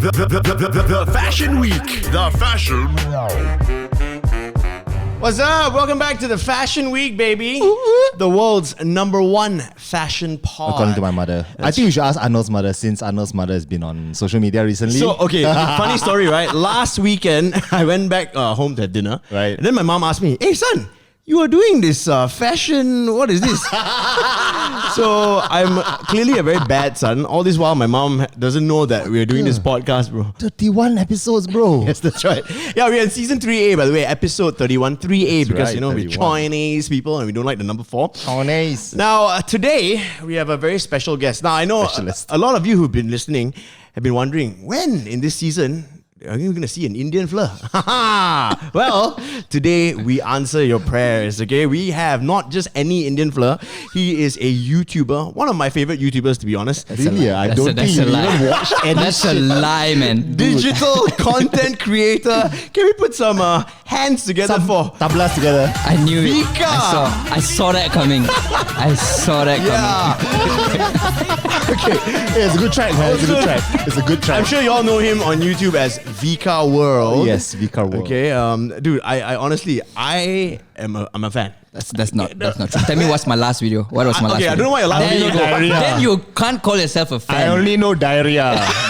The Fashion Week. The Fashion. What's up? Welcome back to the Fashion Week, baby. The world's #1 fashion pod. According to my mother. I think we should ask Arnold's mother, since Arnold's mother has been on social media recently. So, okay, funny story, right? Last weekend, I went back home to have dinner. Right. And then my mom asked me, hey, son, you are doing this fashion, what is this? So I'm clearly a very bad son. All this while, my mom doesn't know that we're doing this podcast, bro. 31 episodes, bro. Yes, that's right. Yeah, we're in season 3A, by the way, episode 31, 3A, because, right, you know, we're 31. Chinese people and we don't like the number 4. Oh, nice. Now, today, we have a very special guest. Now, I know a lot of you who've been listening have been wondering, when in this season are you going to see an Indian fleur? Well, today we answer your prayers, okay? We have not just any Indian fleur. He is a YouTuber, one of my favorite YouTubers, to be honest. Really? I don't think you even watch any That's a lie, man. Digital content creator. Can we put some hands together for tablas together? I knew it. Vika? I saw that coming. I saw that coming. Okay. Hey, it's a good track, man. It's a good track. It's a good track. I'm sure you all know him on YouTube as Vika World. Yes, Vika World. Okay, dude, I honestly, I'm a fan. That's not true. Tell me what's my last video. What was my last Okay, video? I don't know why your last There video you go. diarrhea. Then you can't call yourself a I fan. only know diarrhea.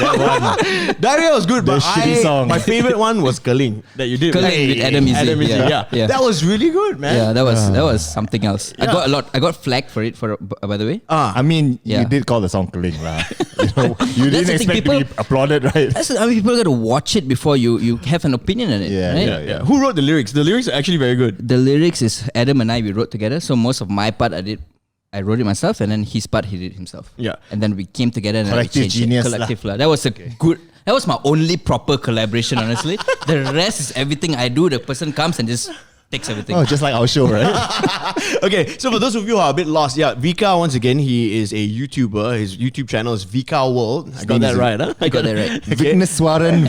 That one. Diarrhea was good, but shitty song. my favorite one was Kaling that you did. Kaling with Adam Izzy. Adam Izzy, Yeah. yeah. That was really good, man. Yeah, that was something else. Yeah. I got flagged for it by the way. I mean, Yeah. you did call the song Kaling, lah. You That's didn't the thing, expect to be applauded, right? People got to watch it before you have an opinion on it. Yeah, right? yeah. Who wrote the lyrics? The lyrics are actually very good. The lyrics is Adam and we wrote together. So most of my part I wrote it myself, and then his part he did himself. Yeah. And then we came together and Collective we changed genius it. Collective lah. That was that was my only proper collaboration, honestly. The rest is everything I do. The person comes and just takes everything. Oh, just like our show, right? Okay, so for those of you who are a bit lost, yeah, Vika, once again, he is a YouTuber. His YouTube channel is Vika World. I got that right, huh? I got that right. Vigneswaran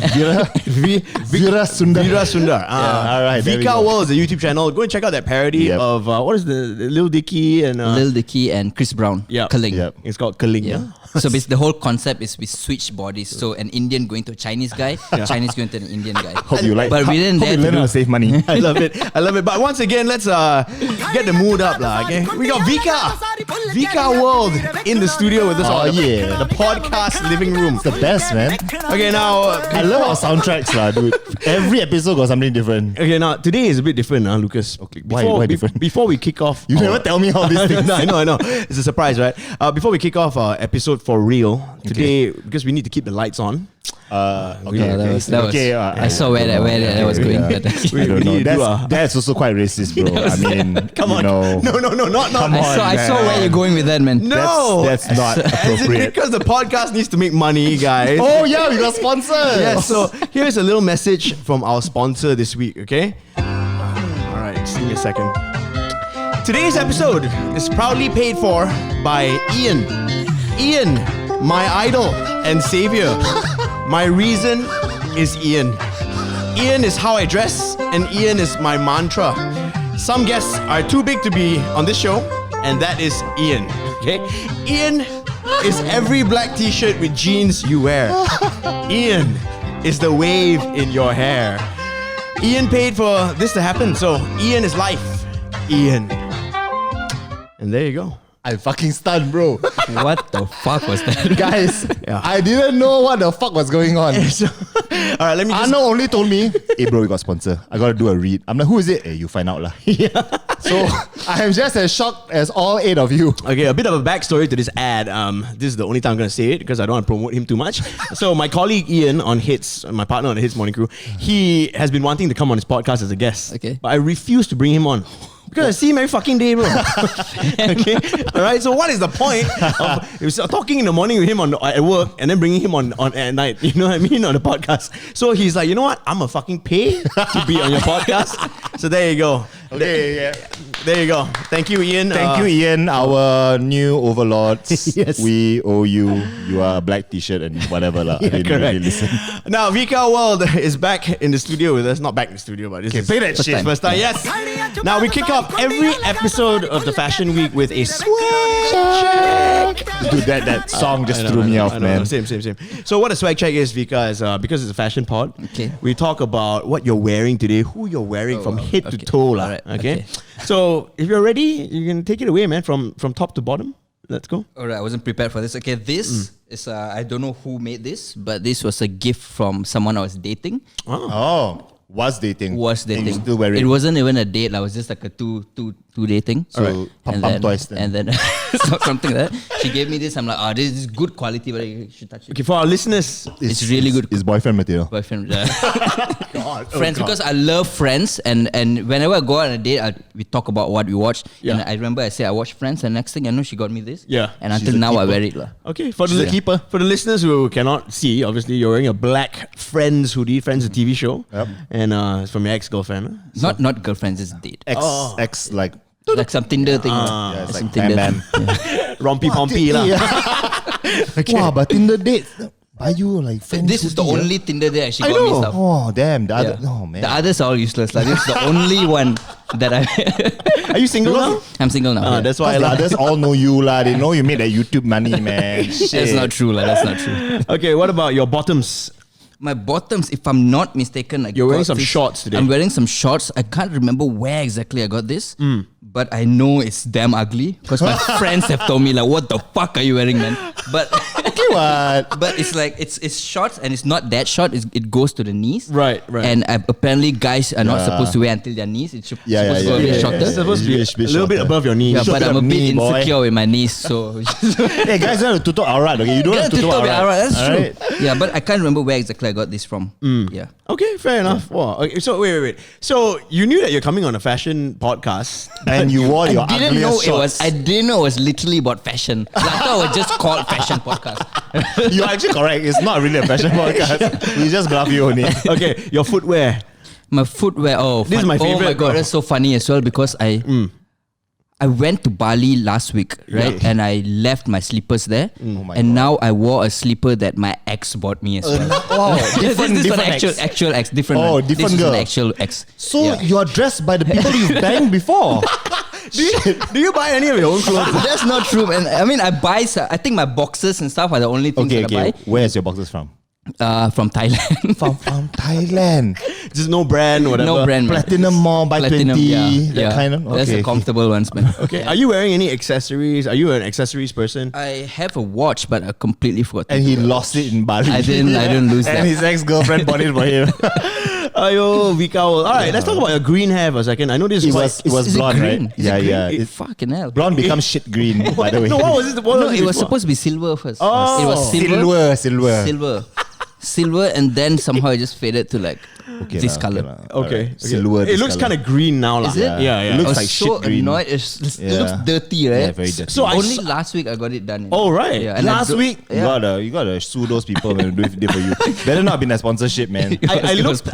Veera Sundar. Veera Sundar. all right, there we Vika go. World is a YouTube channel. Go and check out that parody Yep. of, what is the Lil Dicky and... Lil Dicky and Chris Brown. Yeah. Kaling. Yep. It's called Kaling, Yeah. yeah? So basically the whole concept is we switch bodies. So an Indian going to a Chinese guy, Chinese going to an Indian guy. Hope you like. But we didn't hope dare you to learn how to save money. I love it. I love it. But once again, let's get the mood up, lah. Okay, we got Vika World in the studio with us. Oh, on yeah. the podcast living room. It's the best, man. Okay, now I love our soundtracks, lah, dude. Every episode got something different. Okay, now today is a bit different, Lucas. Okay, why different? Before we kick off, You never tell me all these things. I know. It's a surprise, right? Before we kick off our episode for real today, because we need to keep the lights on. Okay, that was I saw where that was going. Yeah. I don't know. That's also quite racist, bro. I mean, Come on. No. Not. Come on. I saw where you're going with that, man. No, That's not Is it appropriate. because the podcast needs to make money, guys? Oh yeah, we got sponsors. Yes, so here's a little message from our sponsor this week, okay? Alright, just give me a second. Today's episode is proudly paid for by Ian. Ian, my idol and savior. My reason is Ian. Ian is how I dress, and Ian is my mantra. Some guests are too big to be on this show, and that is Ian. Okay? Ian is every black t-shirt with jeans you wear. Ian is the wave in your hair. Ian paid for this to happen, so Ian is life. Ian. And there you go. I'm fucking stunned, bro. What the fuck was that? Guys, Yeah. I didn't know what the fuck was going on. Alright, let me just... Arno only told me, hey bro, we got sponsor. I gotta do a read. I'm like, who is it? Hey, you find out lah. So I am just as shocked as all 8 of you. Okay, a bit of a backstory to this ad. This is the only time I'm going to say it because I don't want to promote him too much. So my colleague Ian on Hits, my partner on the Hits Morning Crew, he has been wanting to come on his podcast as a guest. Okay. But I refuse to bring him on. Because I see him every fucking day, bro. Okay? Alright, so what is the point of talking in the morning with him at work and then bringing him on at night? You know what I mean? On the podcast. So he's like, you know what? I'm a fucking pay to be on your podcast. So there you go. Okay, yeah. There you go. Thank you, Ian. Thank you, Ian, our new overlords. Yes. We owe you. You are a black t-shirt and whatever lah. I didn't really listen. Now, Vika World is back in the studio with us. Not back in the studio, but this is play that shit. first time. Yes. Now, we kick off every episode of the Fashion Week with a sweatshirt. Dude, that song just threw me off, I know. man. Same. So what a swag check is, Vika, is because it's a fashion pod. Okay. We talk about what you're wearing today, who you're wearing from head to toe, lah. Alright, Okay. So if you're ready, you can take it away, man. From top to bottom. Let's go. Alright, I wasn't prepared for this. Okay, this is I don't know who made this, but this was a gift from someone I was dating. Oh, was dating. And you still wearing. It wasn't even a date. It was just like a two dating. So, pump twice then. And then something like that. She gave me this. I'm like, this is good quality, but you should touch it. Okay, for our listeners, It's really good. It's boyfriend material. Boyfriend, Friends, because I love Friends, and whenever I go on a date, we talk about what we watch. Yeah. And I remember I said I watched Friends, and next thing I know, she got me this. Yeah. And She's until a now, I keeper. wear it lah. okay, She's a keeper. For the listeners who cannot see, obviously you're wearing a black Friends hoodie. Friends, a TV show. Yep. And it's from your ex-girlfriend. Huh? Not girlfriends, it's date. X like. Like some Tinder thing. Yeah, it's Some like Tinder bam, thing. Yeah. Rompy Pompy lah. Wow, but Tinder dates buy you like friends. This is the hoodie, only Tinder that she I got me know. stuff. Oh damn! The other, Yeah. oh man. The others are all useless. Like, this is the only one that I. Are you single now? I'm single now. yeah. That's why. Because the lah. others all know you lah. They know you made that YouTube money, man. That's not true, lah. That's not true. Okay, what about your bottoms? My bottoms, if I'm not mistaken, You're wearing some shorts today. I'm wearing some shorts. I can't remember where exactly I got this, but I know it's damn ugly because my friends have told me like, "What the fuck are you wearing, man?" But Okay, what? but it's like it's shorts and it's not that short. It goes to the knees. Right. And apparently guys are not Yeah. supposed to wear until their knees. It's supposed Yeah, to go a bit shorter. It's supposed to be It's a little bit shorter. above your knees. Yeah, but Show I'm a your bit knee, boy. insecure with my knees, so Hey guys, you have to tutup aurat, okay? You don't have to tutup aurat. That's true. Alright? Yeah, but I can't remember where exactly I got this from. Yeah. Okay, fair enough. Wow. Okay, so wait. So you knew that you're coming on a fashion podcast, And you wore your I didn't know ugliest it was. shorts. I didn't know it was literally about fashion. Like, I thought it was just called fashion podcast. You're actually correct. It's not really a fashion podcast. We just bluff you only. okay, your footwear. My footwear. This is my Oh my favorite, god, bro. that's so funny as well because I went to Bali last week, right? Yeah. And I left my slippers there. my And now I wore a slipper that my ex bought me as well. Oh, this is different an ex. actual ex, different Oh, one. different this girl. is an actual ex. So Yeah. you're dressed by the people you've banged before. Do you buy any of your own clothes? That's not true, man. I mean, I buy. I think my boxes and stuff are the only things that I buy. Where's your boxes from? From Thailand. From Thailand. Just no brand, whatever. No brand, man. Platinum Mall by 20. That kind of. That's the comfortable ones, man. Okay. Are you wearing any accessories? Are you an accessories person? I have a watch, but I completely forgot. And to he do it. lost it in Bali. I didn't lose And that. his ex-girlfriend bought it for him. Ayo, Vika. All right, let's talk about your green hair for a second. I know this is It was Is it blonde, green? right? Is it Yeah, green? yeah. It, It's fucking hell. blonde becomes shit green, by the way. No, what was it? What No, was it was before? supposed to be silver first. Oh. It was silver. Silver. And then somehow it just faded to like Okay this lah, color. okay lah. Okay. Alright. Silver. It looks kind of green now, lah. Is it? Yeah. It I looks was like so shit green. annoyed. It Yeah. looks dirty, right? Yeah, very dirty. So Only last week I got it done. Oh, right. Yeah, and I Last do- week, Yeah. you gotta sue those people when they do it for you. Better not be in a sponsorship, man. I looked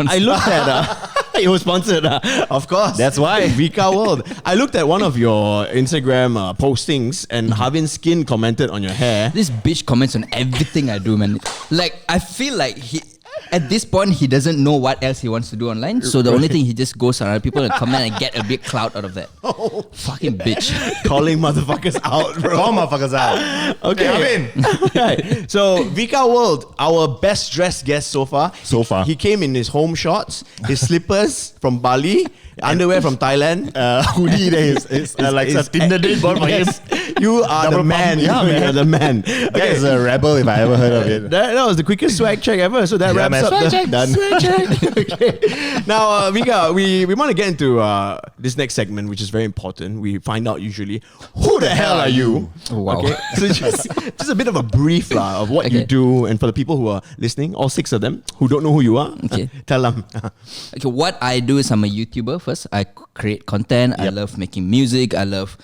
at it was sponsored, of course. That's why. Vika World. I looked at one of your Instagram postings, and Havin Skin commented on your hair. This bitch comments on everything I do, man. Like, I feel like at this point, he doesn't know what else he wants to do online. So the only thing he just goes around people and comment and get a big clout out of that. Fucking bitch. Calling motherfuckers out, bro. Call motherfuckers out. Okay. Hey, Right. So Vika World, our best dressed guest so far. So far. He came in his home shorts, his slippers from Bali, underwear from Thailand. Hoodie there is like a Tinder date bought for him. Yes. You are the Double man. pump. Yeah, man. You're the man. That is a rebel if I ever heard of it. That was the quickest swag check ever. So that Yeah, wraps man. up Swag the check, done. swag check. Okay. Now, Vika, we want to get into this next segment, which is very important. We find out usually who the hell are you? Oh, wow. Okay. So just a bit of a brief of what you Okay. do, and for the people who are listening, all 6 of them who don't know who you are, Okay. tell them. Okay, what I do is I'm a YouTuber first. I create content. I love making music. I love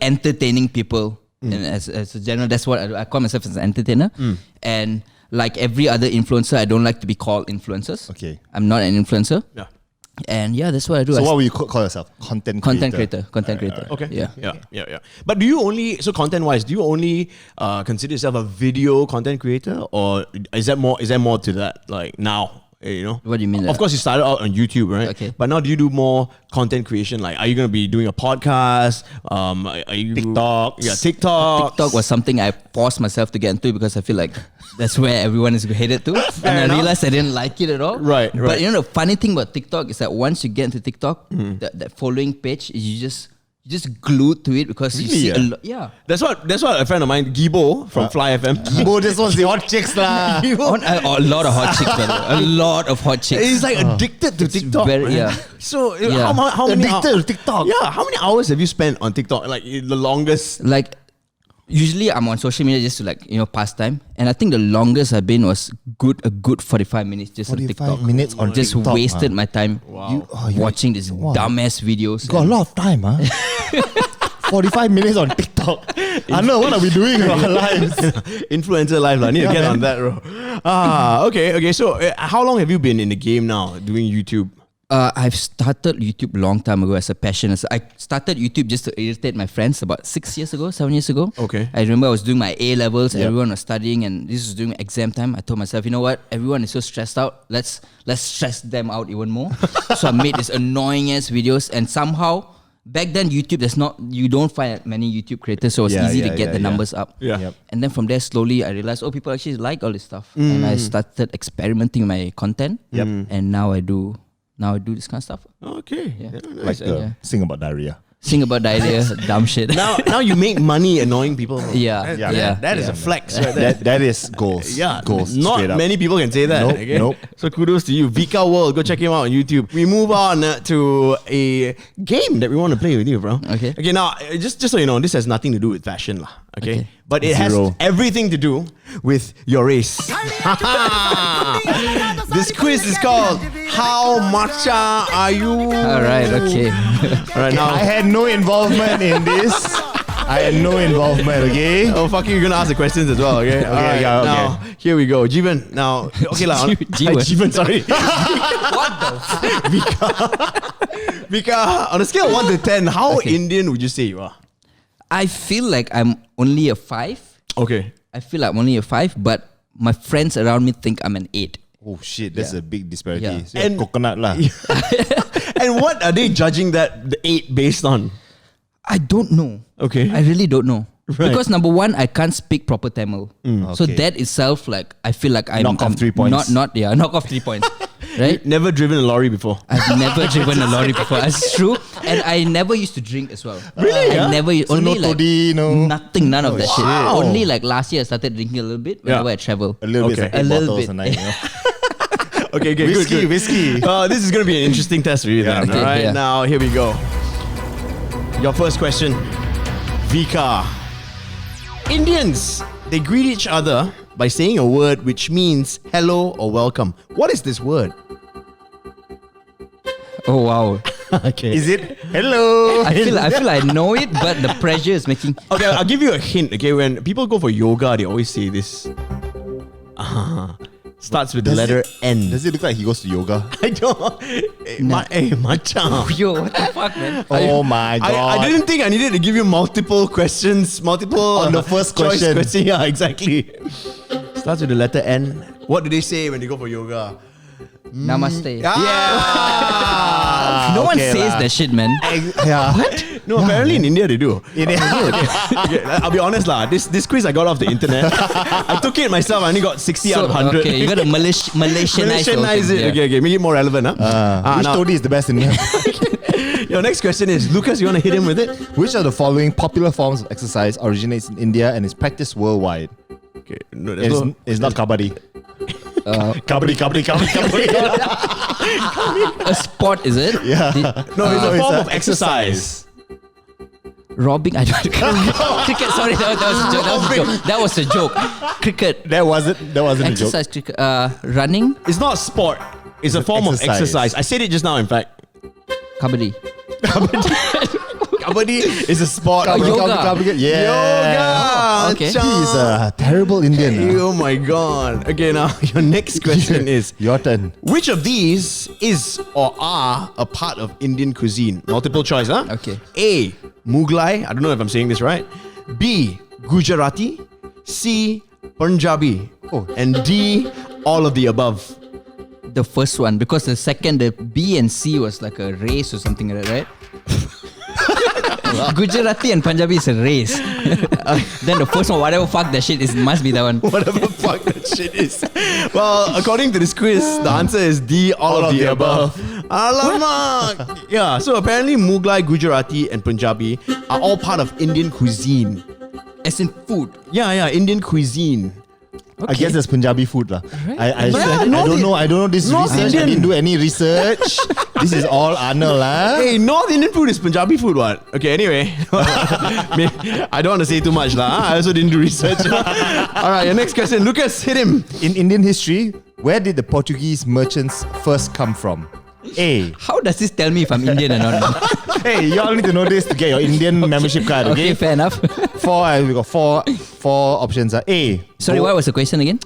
entertaining people. And as a general, that's what I do. I call myself as an entertainer. And like every other influencer, I don't like to be called influencers. Okay. I'm not an influencer. Yeah. And yeah, that's what I do. So I what will you call yourself? Content creator. Content creator. Okay. Yeah. Yeah. But do you only, so content-wise, do you only consider yourself a video content creator, or is there more to that? Like now, You know? What do you mean? Of course, you started out on YouTube, right? Okay. But now do you do more content creation? Like, are you going to be doing a podcast? Are you TikToks. Yeah, TikTok. TikTok was something I forced myself to get into because I feel like that's where everyone is headed to. And enough. I realized I didn't like it at all. Right. But you know, the funny thing about TikTok is that once you get into TikTok, that following page is you just glued to it because you Really, see yeah? a lot. Yeah. That's what a friend of mine, Gibo from Fly FM. Gibo just wants the hot chicks lah. A lot of hot chicks, by the way. A lot of hot chicks. He's like addicted to TikTok. very- man. yeah. So Yeah. how many Addicted to TikTok. Yeah, how many hours have you spent on TikTok? Like the longest. Like, usually I'm on social media just to pass time. And I think the longest I've been was a good 45 minutes just on 45 TikTok. minutes on Just TikTok. wasted my time watching these dumbass videos. You got a lot of time, huh? 45 minutes on TikTok. I know, what are we doing in our lives? Influencer life, I need to get on that, bro. Okay. So, how long have you been in the game now doing YouTube? I've started YouTube a long time ago as a passion. I started YouTube just to irritate my friends about 7 years ago. Okay. I remember I was doing my A levels. Yep. Everyone was studying, and this was during exam time. I told myself, you know what? Everyone is so stressed out. Let's stress them out even more. So I made these annoying ass videos, and somehow back then YouTube, you don't find many YouTube creators, so it's easy to get the numbers up. Yeah. Yep. And then from there, slowly I realized, people actually like all this stuff, and I started experimenting with my content. Yep. And now I do this kind of stuff. Okay. Yeah. Like Yeah. sing about diarrhea. Sing about diarrhea, dumb shit. Now you make money annoying people. Bro. Yeah. That is a flex right there. That is goals. Yeah, Goals. not straight up. many people can say that. Nope, okay? nope. So kudos to you, Vika World. Go check him out on YouTube. We move on to a game that we want to play with you, bro. Okay. Okay. Now, just so you know, this has nothing to do with fashion, lah. Okay. Okay. But it Zero. has everything to do with your race. This quiz is called "How Matcha Are You?" All right. Okay. All right now. I had no involvement in this. I had no involvement, okay? Oh fuck you! You're gonna ask the questions as well, okay? Alright, yeah, okay. Now here we go, Jeevan. Now, okay lah. Jeevan. Jeevan, sorry. What the? Vika, on a scale of 1 to 10, how Indian would you say you are? I feel like I'm only a 5. Okay. I feel like I'm only a 5, but my friends around me think I'm an 8. Oh shit, that's a big disparity. Yeah. So you're coconut lah. And what are they judging the 8 based on? I don't know. Okay. I really don't know. Right. Because number one, I can't speak proper Tamil. So Okay. that itself, like, I feel like I'm Knock off 3 points. Knock off 3 points. Right? Never driven a lorry before. I've never driven a lorry before. That's true. And I never used to drink as well. Really? I Yeah? never So only no like toddy, no? nothing, none of that shit. Wow. Only like last year I started drinking a little bit whenever Yeah. I travel. A little Okay. bit, like 8 A little bottles bit. a night, you know? Okay, Whiskey, good. whiskey. This is going to be an interesting test for you then. Okay, all right, yeah. now here we go. Your first question. Vika. Indians, they greet each other by saying a word which means hello or welcome. What is this word? Oh wow. Okay. Is it hello? I feel I know it, but the pressure is making Okay, I'll give you a hint. Okay, when people go for yoga, they always say this. Starts with the Does letter it- N. Does it look like he goes to yoga? I don't. Macam. yo, what the fuck, man? Oh my god. I didn't think I needed to give you multiple questions, multiple On the first choice question. Yeah, exactly. Starts with the letter N. What do they say when they go for yoga? Namaste. Yeah. No one okay says lah. that shit, man. Yeah. No, apparently in India they do. In it. Okay, I'll be honest lah. This quiz I got off the internet. I took it myself. I only got 60 out of 100. Okay, you gotta Malaysianize it. Yeah. Okay, make it more relevant, huh? Which now, toady is the best in here? your next question is, Lucas, you want to hit him with it? Which of the following popular forms of exercise originates in India and is practiced worldwide? Okay, no, there's no. It's not kabaddi. Kabaddi. A sport, is it? Yeah. No, it's a it's form a of exercise. Robbing? I don't. Cricket. Sorry, that was a joke. Cricket. That wasn't a joke. Exercise. Cricket. Running. It's not sport. It's a form of exercise. exercise. I said it just now, in fact. Kabaddi. Kabaddi is a sport. Oh, bro. yoga. Yeah. Yoga. Okay. Cha. He's a terrible Indian. Oh my god. Okay, now your next question is, Your turn. which of these is or are a part of Indian cuisine? Multiple choice, huh? Okay. A. Mughlai. I don't know if I'm saying this right. B. Gujarati. C. Punjabi. Oh. And D. All of the above. the first one because the second, the B and C was like a race or something like that, right? Gujarati and Punjabi is a race. Then the first one, whatever fuck that shit is, must be that one. Whatever fuck that shit is. Well, according to this quiz, the answer is D, all of the above. Alamak! Yeah, so apparently Mughlai, Gujarati and Punjabi are all part of Indian cuisine. As in food. Yeah, Indian cuisine. I guess there's Punjabi food lah. I don't know this North research. Indian. I didn't do any research. This is all Arnold lah. Hey, North Indian food is Punjabi food, what? Okay, anyway. I don't want to say too much lah. I also didn't do research. Alright, your next question. Lucas, hit him. In Indian history, where did the Portuguese merchants first come from? A. How does this tell me if I'm Indian or not? Hey, you all need to know this to get your Indian membership card, okay? Okay, fair enough. We got four options. A. Sorry, what was the question again?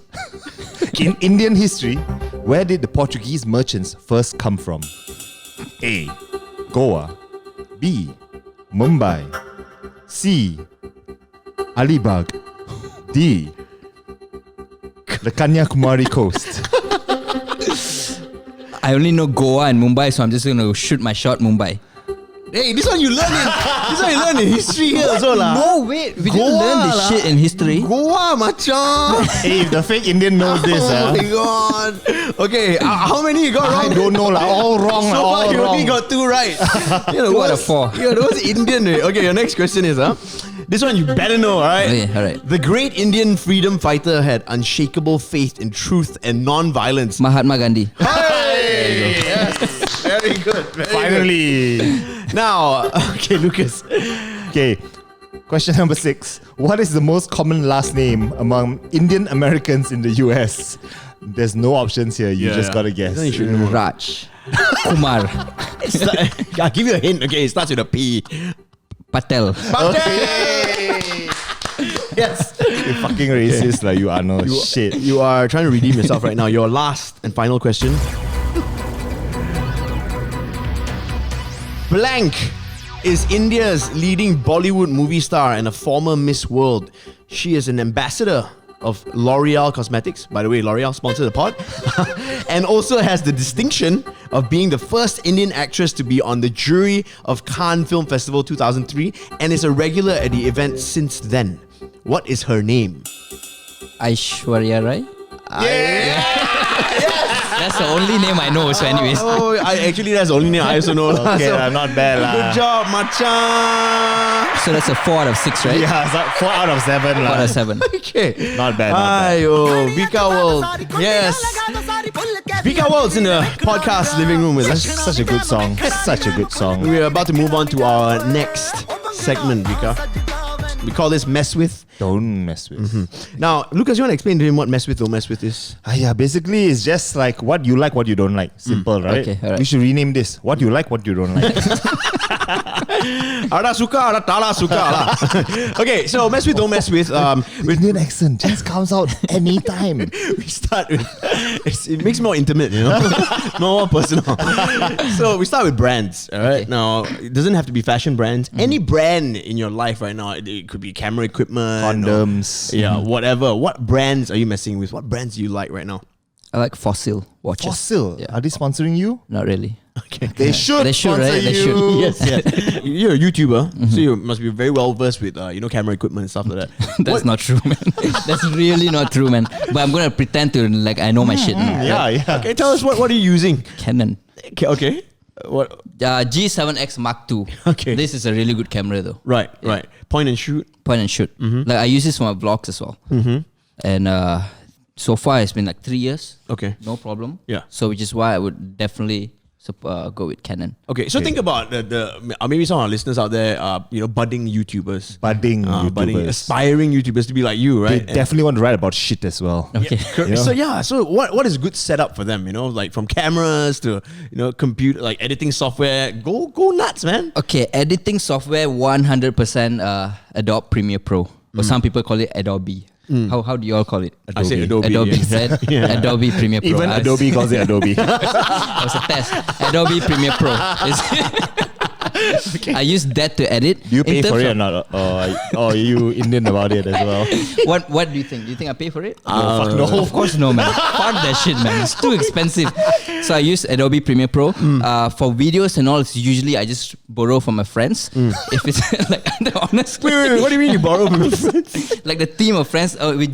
In Indian history, where did the Portuguese merchants first come from? A. Goa. B. Mumbai. C. Alibag. D. The Kanyakumari coast. I only know Goa and Mumbai, so I'm just going to shoot my shot Mumbai. Hey, this one you learn in history here also lah. No, wait. We didn't Goa learn this lah. shit in history. Goa, macam. Hey, if the fake Indian knows this, Oh my god. Okay, how many you got wrong? I don't know lah. All wrong So lah. far, All you only wrong. got 2 right. You're the 2 out of worst. 4. You're the worst Indian. Okay, your next question is, this one you better know, alright? Okay, alright. The great Indian freedom fighter had unshakable faith in truth and non-violence. Mahatma Gandhi. Hey! Yes, very good. Very Finally. good. Now, okay, Lucas. Okay. Question number 6. What is the most common last name among Indian Americans in the US? There's no options here. You just gotta guess. Then you should know. Raj. Kumar. I'll give you a hint. Okay, it starts with a P. Patel. Okay. Yes. You're fucking racist like you are no shit. You are trying to redeem yourself right now. Your last and final question. Blank is India's leading Bollywood movie star and a former Miss World. She is an ambassador of L'Oreal Cosmetics. By the way, L'Oreal sponsored the pod. And also has the distinction of being the first Indian actress to be on the jury of Cannes Film Festival 2003 and is a regular at the event since then. What is her name? Aishwarya Rai. That's the only name I know. So, anyways, Oh, actually that's the only name I also know. Okay, So, not bad lah. good job, Machan. so that's a 4 out of 6, right? Yeah, it's like 4 out of 7 4 lah. out of 7. Okay. Not bad, not bad. Ayo, Vika World. Yes. Vika World's in the podcast living room with us. Such a good song. Such a good song. We're about to move on to our next segment, Vika. We call this Mess With. Don't mess with. Now, Lucas, you want to explain to him what Mess With or Mess With is? Yeah, basically it's just like what you like, what you don't like. Simple, right? Okay, alright. We should rename this. What you like, what you don't like. Ada suka, ada tala suka lah. Okay, so Mess With, don't mess with. With Indian accent just comes out anytime. We start with it makes it more intimate, you know, more personal. So we start with brands. All right. Okay. Now it doesn't have to be fashion brands. Any brand in your life right now, it could be camera equipment, Condoms. or, yeah, whatever. What brands are you messing with? What brands do you like right now? I like Fossil watches. Fossil. Yeah. Are they sponsoring you? Not really. Okay. They should. They should, sponsor right? They you. should. Yes, yes. You're a YouTuber, so you must be very well versed with camera equipment and stuff like that. That's not true, man. That's really not true, man. But I'm gonna pretend to like I know my shit. Yeah, yeah. Okay, tell us what are you using? Canon. Okay. What? G7X Mark II. Okay. This is a really good camera though. Right, right. Point and shoot. Point and shoot. Like I use this for my vlogs as well. And so far it's been like 3 years. Okay. No problem. Yeah. So which is why I would definitely go with Canon. Okay, so think about the maybe some of our listeners out there are budding YouTubers, Budding YouTubers. aspiring YouTubers to be like you, They right? definitely want to write about shit as well. Okay. So what is a good setup for them? Like from cameras to computer, like editing software. Go nuts, man. Okay, editing software 100% Adobe Premiere Pro. Or some people call it Adobe. How do you all call it? I say Adobe. Adobe, yes. right? Yeah. Adobe Premiere Pro. Even Adobe calls it Adobe. That was a test. Adobe Premiere Pro. I use that to edit. Do you pay In terms for it or of- not? Or are you Indian about it as well? What do you think? Do you think I pay for it? No, fuck no. Of course no, man. Fuck that shit, man. It's too expensive. So I use Adobe Premiere Pro. For videos and all, it's usually I just borrow from my friends. If it's like the honest, Wait, what do you mean you borrow from your friends? like the team of friends with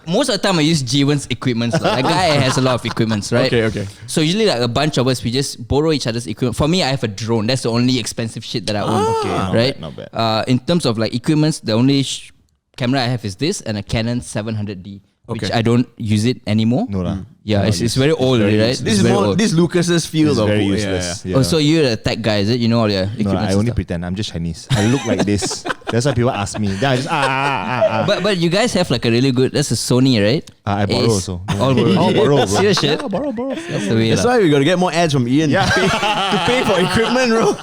most of the time I use G1's equipment. Like, that guy has a lot of equipments, right? Okay. So usually like a bunch of us, we just borrow each other's equipment. For me, I have a drone. That's the only expensive shit that I own. Okay, not right? bad. In terms of like equipments, the only camera I have is this and a Canon 700D, which I don't use it anymore. No lah. Yeah, No, it's very old, very right? useless. This It's is very more old. this Lucas's field It's of very yeah, useless. yeah. Yeah. Oh, so you're a tech guy, is it? You know all your equipment. No, I only pretend. I'm just Chinese. I look like this. That's why people ask me. Then I just But you guys have like a really good. That's a Sony, right? I borrow Ace. also. All borrow. All borrow, bro. Serious shit. Yeah, borrow. That's the way. That's lah. why we gotta get more ads from Ian to pay for equipment, bro.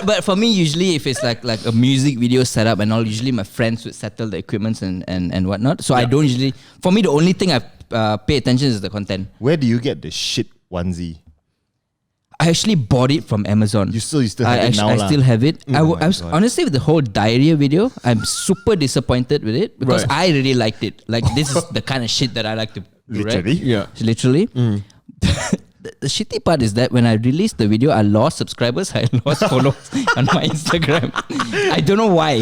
But for me, usually if it's like a music video setup and all, usually my friends would settle the equipments and whatnot. So I don't usually. For me, the only thing I pay attention is the content. Where do you get the shit onesie? I actually bought it from Amazon. You still have it now I lah. still have it. I my was God. honestly with the whole diarrhea video, I'm super disappointed with it because Right. I really liked it. Like this is the kind of shit that I like to do, right? Literally? Yeah. Literally. The shitty part is that when I released the video, I lost subscribers, I lost followers on my Instagram. I don't know why.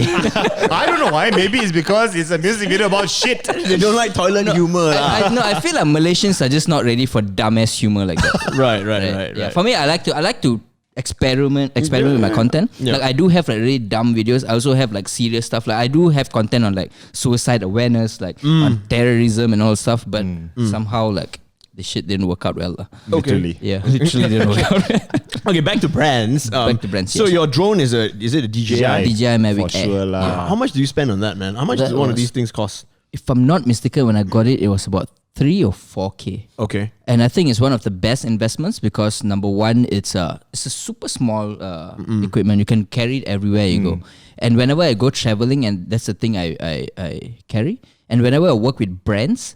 I don't know why. Maybe it's because it's a music video about shit. They don't like toilet humor. lah. I feel like Malaysians are just not ready for dumbass humor like that. Right. Yeah. For me, I like to experiment with my content. Yeah. Like I do have like really dumb videos. I also have like serious stuff. Like I do have content on like suicide awareness, like on terrorism and all stuff. But somehow like the shit didn't work out well. Literally. Yeah, literally didn't work out. Okay, back to brands. Back to brands, So yes. your drone is it a DJI? DJI Mavic For Air. sure lah. How much do you spend on that, man? How much That does one of was- these things cost? If I'm not mistaken, when I got it, it was about 3 or 4K. Okay. And I think it's one of the best investments because number one, it's a super small equipment. You can carry it everywhere you go. And whenever I go traveling, and that's the thing I carry. And whenever I work with brands,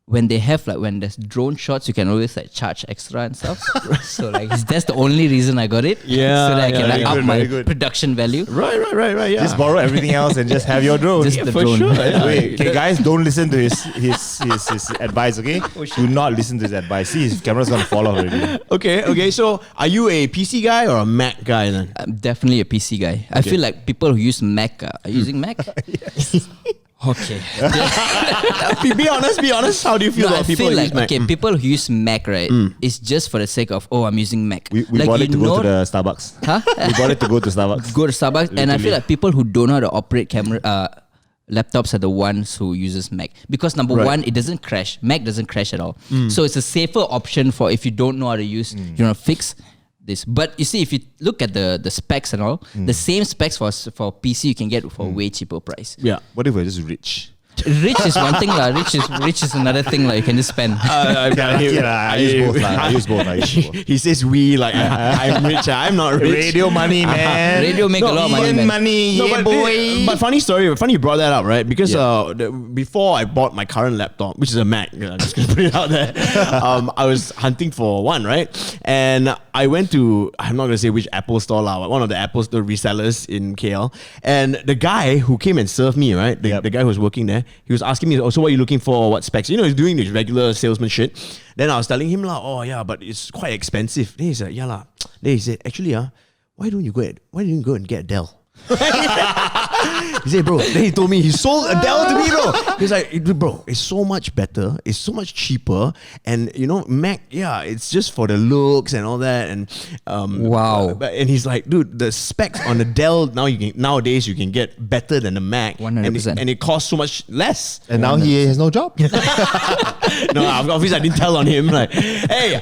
when they have when there's drone shots, you can always like charge extra and stuff. So like that's the only reason I got it. Yeah, so that I can yeah, like yeah. up Good, my very good. production value. Right. Yeah. Just borrow everything else and just have your drone. Just the for drone. sure. Yeah. Wait, okay, guys, don't listen to his advice, okay? Do not listen to his advice. See, his camera's gonna fall off already. Okay. So are you a PC guy or a Mac guy then? I'm definitely a PC guy. I feel like people who use Mac are using Mac. Okay. Be honest. How do you feel No, I about people feel who like use Mac? people who use Mac, right? It's just for the sake of I'm using Mac. We like, bought it you to go to know- the Starbucks. Huh? We bought it to go to Starbucks. Go to Starbucks, and I feel Literally. like people who don't know how to operate camera laptops are the ones who uses Mac because number Right. one, it doesn't crash. Mac doesn't crash at all, so it's a safer option for if you don't know how to use, fix this. But you see, if you look at the specs and all, the same specs for PC you can get for way cheaper price. Yeah. What if we're just rich? Rich is one thing, lah. Rich is another thing, like you can just spend. I use both. He says we like I'm rich. I'm not rich. Radio money, man. Radio make a lot of money, Ian man. money, No, yeah, but, boy. but funny story. Funny you brought that up, right? Because before I bought my current laptop, which is a Mac, I'm just gonna put it out there. I was hunting for one, right? And I went to, I'm not gonna say which Apple store lah, but one of the Apple store resellers in KL. And the guy who came and served me, right? The guy who was working there, he was asking me, "Oh, so what are you looking for? What specs?" He's doing this regular salesman shit. Then I was telling him lah, "Oh yeah, but it's quite expensive." Then he said, "Yeah lah." Then he said, "Actually, why don't you go and get a Dell?" He said, bro. Then he told me he sold a Dell to me, bro. He's like, bro, it's so much better, it's so much cheaper, and Mac, yeah, it's just for the looks and all that, and Wow. And he's like, dude, the specs on the Dell nowadays you can get better than the Mac, 100%. and it costs so much less. And now he has no job. No, obviously I didn't tell on him. Like, hey,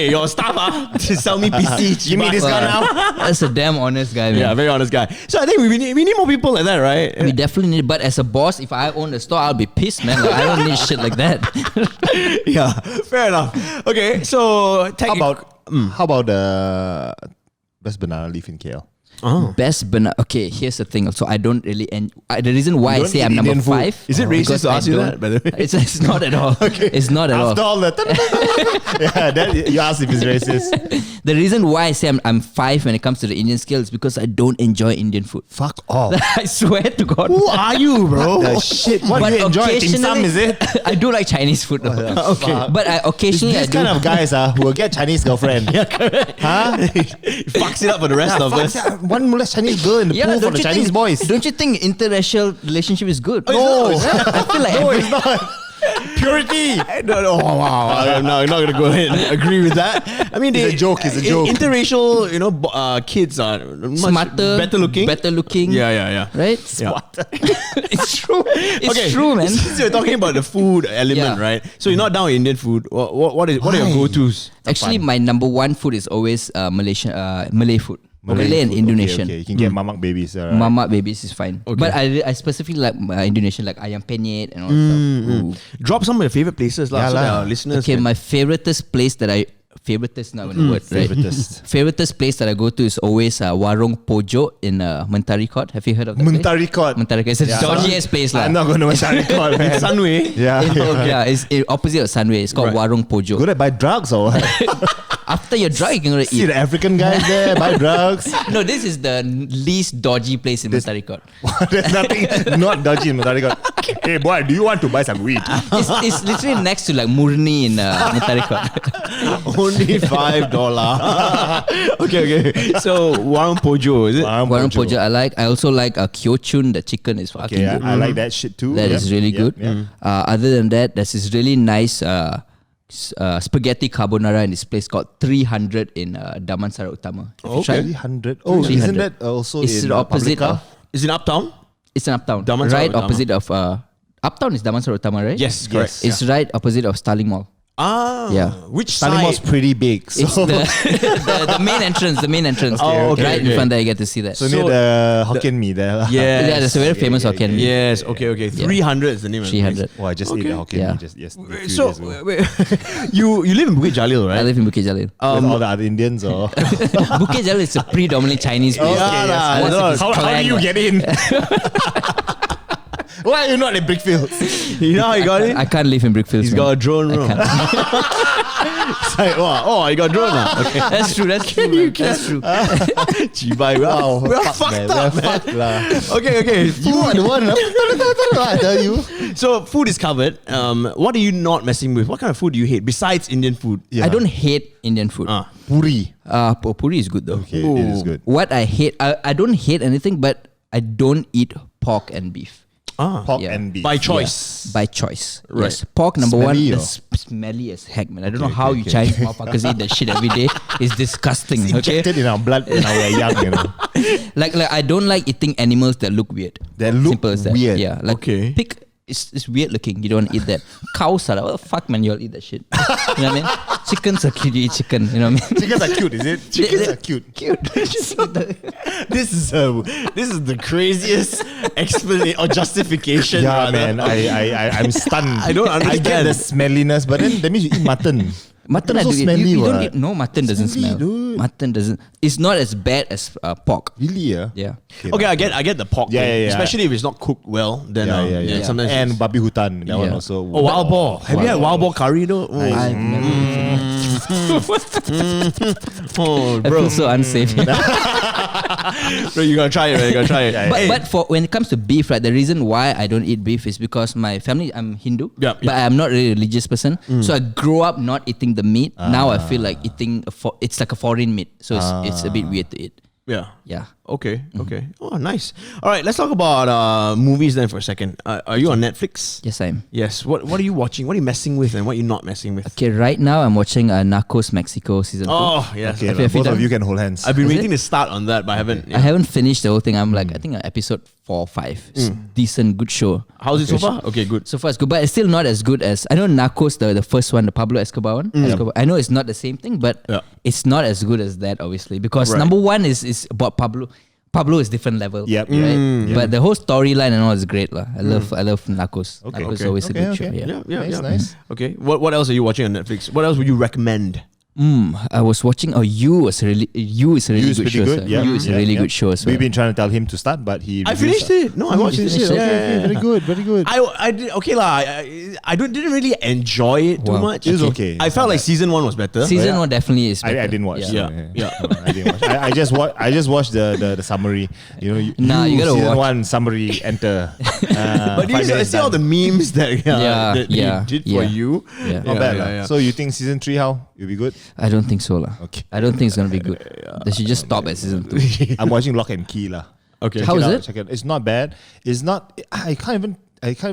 your staff, to sell me PC. Give me this guy now. That's a damn honest guy, man. Yeah, very honest guy. So I think we need more people like that, right? We definitely need, but as a boss, if I own the store, I'll be pissed, man. Like, I don't need shit like that. Yeah, fair enough. Okay, so How about the best banana leaf in KL? Best banana. Okay, here's the thing. So I don't really. The reason why I don't say eat I'm number Indian food? 5. Is it racist because to I ask you don't- that, by the way? It's not at all. It's not at all. After all the you asked if it's racist. The reason why I say I'm 5 when it comes to the Indian scale is because I don't enjoy Indian food. Fuck off. I swear to God. Who are you, bro? The shit. What But do you enjoy? Dim sum, occasionally- is it? I do like Chinese food though. Okay. But I occasionally This I do. kind of guys who will get Chinese girlfriend. Yeah, correct. Huh? He fucks it up for the rest of us. One molest Chinese girl in the pool for don't the you Chinese think, boys. Don't you think interracial relationship is good? No, I feel like no, every- it's not. Purity. No, wow. I'm not gonna go ahead and agree with that. I mean, It's a joke, it's a joke. Interracial, kids are much smarter, better looking. Yeah. Right? Yeah. It's true. It's true, man. Since you're talking about the food element, Yeah. right? So you're not down with Indian food. What are your go-tos? Actually, my number one food is always Malay food. Malay and food. Indonesian. Okay. You can get mamak babies. Right? Mamak babies is fine. Okay. But I specifically like Indonesian, like ayam penyet and all that stuff. Ooh. Drop some of your favorite places, Yeah so lah. that our listeners. Okay, can- my favoritist place that I favoritist now in the word, right? Favoritist place that I go to is always Warung Pojo in Mentari Court. Have you heard of that place? Mentari Court. Mentari Court. It's a dodgy-ass place lah. I'm not going to Mentari Court, man. Sunway. Yeah. Yeah, it's opposite of Sunway. It's called Right. Warung Pojo. Go there buy drugs or what? After you're drunk, you can go to See eat. the African guys there buy drugs. No, this is the least dodgy place in Mentari Court. There's nothing not dodgy in Mentari Court. Hey boy, do you want to buy some weed? It's literally next to like Murni in Mentari Court. Only $5. Okay. So Warung Pojo, is it? Warung Pojo I like. I also like Kyochun. The chicken is fucking Okay, good. I like that shit too. That is really good. Other than that, there's this really nice spaghetti carbonara in this place called 300 in Damansara Utama. Have you tried? 300. Oh, 300. isn't that also It's in the opposite Publica? of. Is it Uptown? It's an Uptown. Damansara Right Utama. opposite of. Uptown is Damansara Utama, right? Yes, correct. It's right opposite of Starling Mall. Yeah. Which Starling Mall's side? pretty big. So, It's the main entrance. The main entrance. Oh, okay, Right in okay. front there, you get to see that. so near the Hokkien Mee there. lah. Yes. Yeah, there's a very famous Hokkien Mee. Yes. Okay. 300 is the name of the 300. Oh, I just ate the Hokkien Yeah. Mee just yesterday. place. So wait, you live in Bukit Jalil, right? I live in Bukit Jalil. with all the other Indians or Bukit Jalil is a predominantly Chinese place. Yeah, lah, Once no, it's how do clan, you lah. get in? Why are you not in Brickfields? You know how you got it? I can't live in Brickfields. He's man. got a drone room. It's like, wow, you got a drone now. Okay. That's true. That's true. Man. That's true. Chibai, we're fucked up, man. Fuck lah. Okay. You are the one. I tell you. So food is covered. What are you not messing with? What kind of food do you hate besides Indian food? Yeah. I don't hate Indian food. Puri. Puri is good though. Okay, it is good. What I hate, I don't hate anything, but I don't eat pork and beef. Pork Yeah. and beef. By choice. By choice. Right. Yes. Pork number Smelly one or? is smelly as heck, man. I don't know Okay, how okay, you okay. Chinese motherfuckers eat that shit every day. It's disgusting. It's Okay. injected in our blood when we were young, you know. Like I don't like eating animals that look weird. That look Simple as that. weird. Yeah. Like Okay. pig it's weird looking. You don't eat that. Cows are like, what the fuck, man? You all eat that shit. You know what I mean? Chickens are cute. You eat chicken. You know what I mean? Chickens are cute, is it? Chickens are cute. Cute. This is the craziest explanation or justification. Yeah, rather. man. I'm stunned. I don't I get understand. the smelliness, but then that means you eat mutton. Mutton I So do eat. smelly, You don't what? eat. No, mutton doesn't Smelly, smell. dude. Mutton doesn't. It's not as bad as pork. Really, yeah? Yeah. Okay, I get the pork. Yeah, thing. yeah, yeah. Especially if it's not cooked well, then Yeah. sometimes And it's- babi hutan, that one Yeah. also. oh, wild boar. Have you had wild boar curry though? Oh, I've never. oh, I bro, feel so unsafe. bro, you gotta try it. Man. You gotta try it. But for when it comes to beef, right, the reason why I don't eat beef is because my family, I'm Hindu, Yeah, but I'm not really a religious person. So I grew up not eating the meat. Now I feel like eating it's like a foreign meat, so it's a bit weird to eat. Yeah. Yeah. Okay. Oh, nice. All right, let's talk about movies then for a second. Are you on Netflix? Yes, I am. Yes. What are you watching? What are you messing with and what are you not messing with? Okay, right now I'm watching Narcos Mexico season 2. Oh, yes. Okay, Have you both done? of you can hold hands. I've been Is waiting it? to start on that, but I haven't. I haven't finished the whole thing. I'm like, I think episode 4 or 5. It's decent, good show. How's it so far? Okay, good. So far it's good, but it's still not as good as I know Narcos, the first one, the Pablo Escobar one. Escobar. I know it's not the same thing, but Yeah. it's not as good as that, obviously, because Right. number one is about Pablo. Pablo is different level. Yep. Right? But the whole storyline and all is great, lah. I love Narcos. Okay. Narcos is Okay. always a good Okay. show. Yeah. Yeah. Nice, nice. Okay. What else are you watching on Netflix? What else would you recommend? I was watching. You is a really You is good pretty show. good. Sir. Yeah, You is a really good show as well. We've been trying to tell him to start, but he. I finished it. No, I watched it. Finished it. Okay, very good, very good. I did okay lah. I didn't really enjoy it too Wow. much. It was okay. I felt like season 1 was better. Season 1 definitely is better. I didn't watch. Yeah. Yeah. No, I didn't watch. I just watched the summary. You know, Nah, you gotta season watch. 1 summary. Enter. But do you see all the memes that they did for you? Yeah. Not bad lah. So you think season 3 how? It'll be good. I don't think so lah. Okay. I don't think it's gonna be good. They should just stop at season 2. I'm watching Lock and Key lah. Okay. How is out, it? Check it. It's not bad. It's not. I can't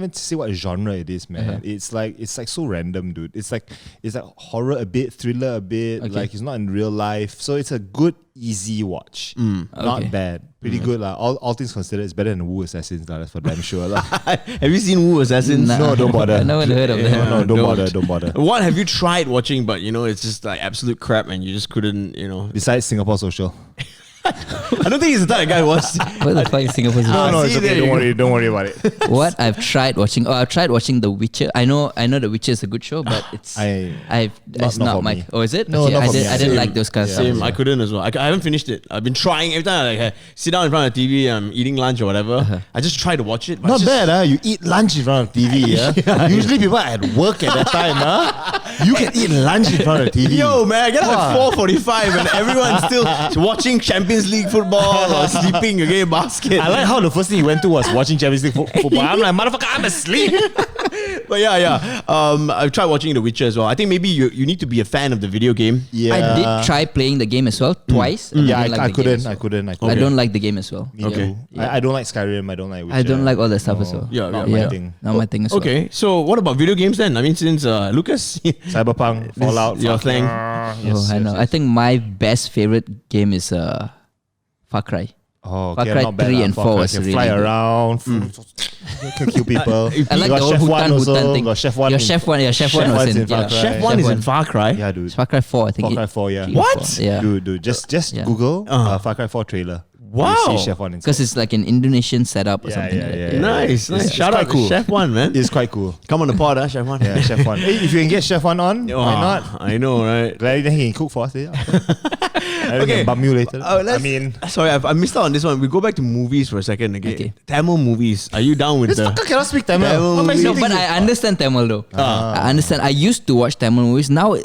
even say what genre it is, man. It's like so random, dude. It's like horror a bit, thriller a bit. Okay. Like it's not in real life, so it's a good, easy watch. Not Okay. bad, pretty good lah. All things considered, it's better than Wu Assassins lah. That's for damn sure lah. Have you seen Wu Assassins? Nah. No, don't bother. I never heard of that. No, don't bother. What have you tried watching, but it's just like absolute crap and you just couldn't, Besides Singapore Social. I don't think he's the type of guy who wants What the fuck is Singapore? No, see, it's there okay. you Don't worry about it. What I've tried watching? Oh, I've tried watching The Witcher. I know The Witcher is a good show, but it's it's not not for my. me. Oh, is it? No, okay, not I for me. didn't like those kinds of Same, stuff. I couldn't as well. I haven't finished it. I've been trying every time I sit down in front of the TV, I'm eating lunch or whatever. I just try to watch it. But Not it's just- bad, You eat lunch in front of TV, yeah? Usually people are at work at that time, You can eat lunch in front of TV. Yo, man, I get up at 4:45 and everyone's still watching Champions League football or sleeping again basket. I like how the first thing he went to was watching Champions League football. I'm like, motherfucker, I'm asleep. But yeah. I've tried watching The Witcher as well. I think maybe you need to be a fan of the video game. Yeah. I did try playing the game as well twice. and Yeah, didn't like I the game as couldn't. well. I don't like the game as well. Okay. I don't like Skyrim. I don't like Witcher. I don't like all that stuff as well. Yeah, Not yeah. my Yeah. thing. Not my thing as well. Okay, so what about video games then? I mean, since Lucas, Cyberpunk, Fallout. your fuck. thing. I know. I think my best favorite game is Far Cry. Oh, Far okay, Cry not bad 3 lah. and Far 4 Cry was can really fly good. around, can kill people. I like Got the whole Chef One Hutan also. thing. Got Chef One. Your Chef One, Chef was One's in in Far Cry. Chef 1 is in Far Cry. Yeah, dude. Far Cry 4, I think. Far Cry 4, yeah. What? Yeah. Dude, just Yeah. Google Far Cry 4 trailer. Wow. You see Chef One inside. Because it's like an Indonesian setup or Yeah, something yeah, like yeah, that. yeah. Nice. It's Shout quite out to cool. Chef 1, man. It's quite cool. Come on the pod, Chef 1. Yeah, Chef One. Hey, if you can get Chef One on, why not? I know, right? Glad that he can cook for us. Yeah. I Okay. can bum you later. I Let's- mean, sorry, I missed out on this one. We go back to movies for a second again. Okay. Tamil movies. Are you down with this the? fucker cannot speak Tamil. Tamil What makes you No, think but I understand Tamil though. I understand. I used to watch Tamil movies. Now,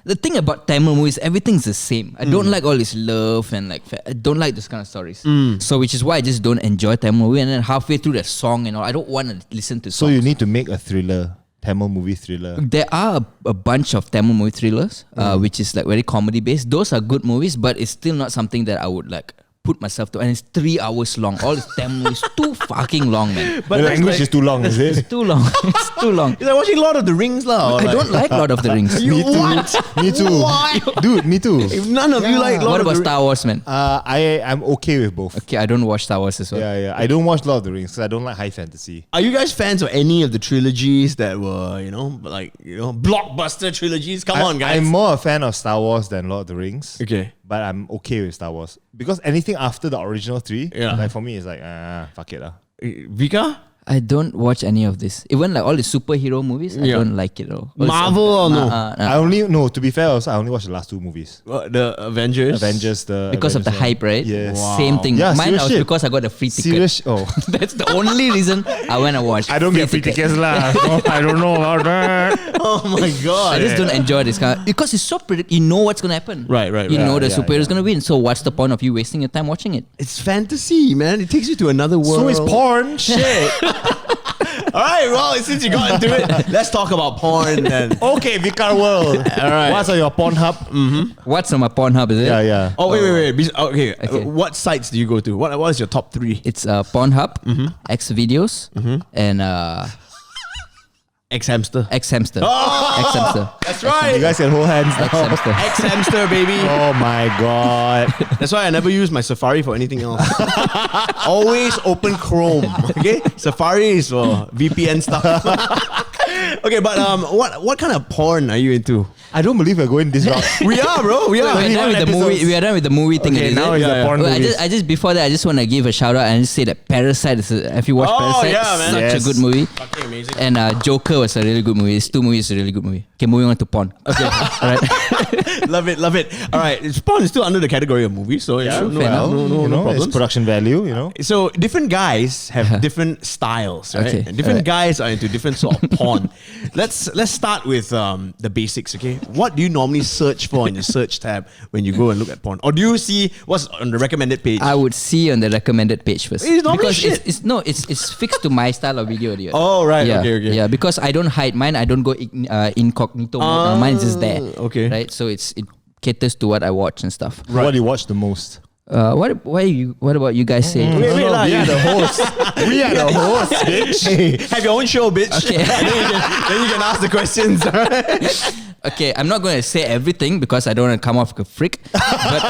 the thing about Tamil movies, everything's the same. I don't like all this love and like I don't like those kind of stories. So which is why I just don't enjoy Tamil movie. And then halfway through the song and all, I don't want to listen to So songs. you need to make a thriller, Tamil movie thriller. There are a bunch of Tamil movie thrillers, which is like very comedy based. Those are good movies, but it's still not something that I would like put myself to. And it's 3 hours long. All this Tamil movies too fucking long, man. But the language is too long, is it? It's too long. It's too long. Is I watching Lord of the Rings now? I don't like Lord of the Rings. Me too. Me too. Dude, me too. If none of you like Lord What of about the Star Wars, man? I'm okay with both. Okay, I don't watch Star Wars as well. Yeah. I don't watch Lord of the Rings because I don't like high fantasy. Are you guys fans of any of the trilogies that were, blockbuster trilogies? Come on, guys. I'm more a fan of Star Wars than Lord of the Rings. Okay. But I'm okay with Star Wars. Because anything after the original 3, Yeah. like for me, it's like, fuck it. Vika? I don't watch any of this. Even like all the superhero movies, I Yeah. don't like it at all. All Marvel or no? To be fair, also, I only watched the last 2 movies. The Avengers? Avengers, because of the Avengers one. hype, right? Yes. Wow. Same thing. Yeah, Mine serious was shit. because I got a free ticket. Serious? Oh. That's the only reason I went and watched. I don't get free tickets lah. No, I don't know about that. Oh my god. I just don't enjoy this kind of, because it's so predictable. You know what's gonna happen. Right. You know the Yeah, superhero's yeah. gonna win. So what's the point of you wasting your time watching it? It's fantasy, man. It takes you to another world. So is porn. Shit. All right, well, since you got into it, let's talk about porn then. Okay, Vicar World. All right. What's on your Pornhub? What's on my Pornhub? Is it? Yeah. Oh, wait. Okay. Okay. What sites do you go to? What is your top 3? It's Pornhub, X Videos, and X-Hamster. X Hamster. Oh! X Hamster. That's right. You guys can hold hands X now. Hamster. X-Hamster, baby. Oh my god. That's why I never use my Safari for anything else. Always open Chrome. Okay, Safari is for VPN stuff. Okay, but what kind of porn are you into? I don't believe we're going this route. We are, bro. We are. We're done with the movie. We are done with the movie thing. Okay, is now it? it's the porn movies. I just before that, I just want to give a shout out and just say that Parasite is. Have you watched Parasite? Yeah, man. Such Yes. a good movie. Fucking amazing. And Joker was a really good movie. These two movies are a really good movie. Okay, moving on to porn. Okay, all right. Love it, love it. All right, Spawn is still under the category of movies, so yeah, no, fair enough. no it's problems. production value, So different guys have different styles, right? Okay, And different alright. guys are into different sort of porn. Let's start with the basics, okay? What do you normally search for in your search tab when you go and look at porn, or do you see what's on the recommended page? I would see on the recommended page first. It's normally because shit. it's fixed to my style of video. Already. Oh, right. Yeah, Okay. Yeah, because I don't hide mine. I don't go incognito mode. Mine is just there. Okay. Right. So it caters to what I watch and stuff. What do you watch the most? What about you guys say? Wait, We lah, are the host. We are the host, bitch. Hey, have your own show, bitch. Okay. then you can ask the questions. Alright? Okay, I'm not going to say everything because I don't want to come off like a freak. But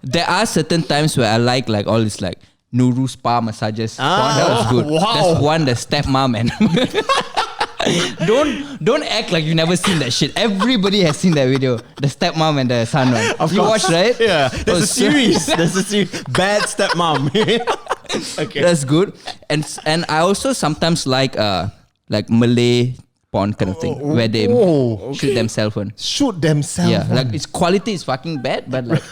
there are certain times where I like all this like Nuru spa massages. That was good. wow. That's one, the stepmom and don't act like you never seen that shit. Everybody has seen that video. The stepmom and the son one. Of You course. watched, right? Yeah. There's Oh, a series. There's a series. Bad stepmom. Okay. That's good. And I also sometimes like Malay porn kind of thing where they shoot themselves on. Shoot themselves. Yeah, like its quality is fucking bad, but like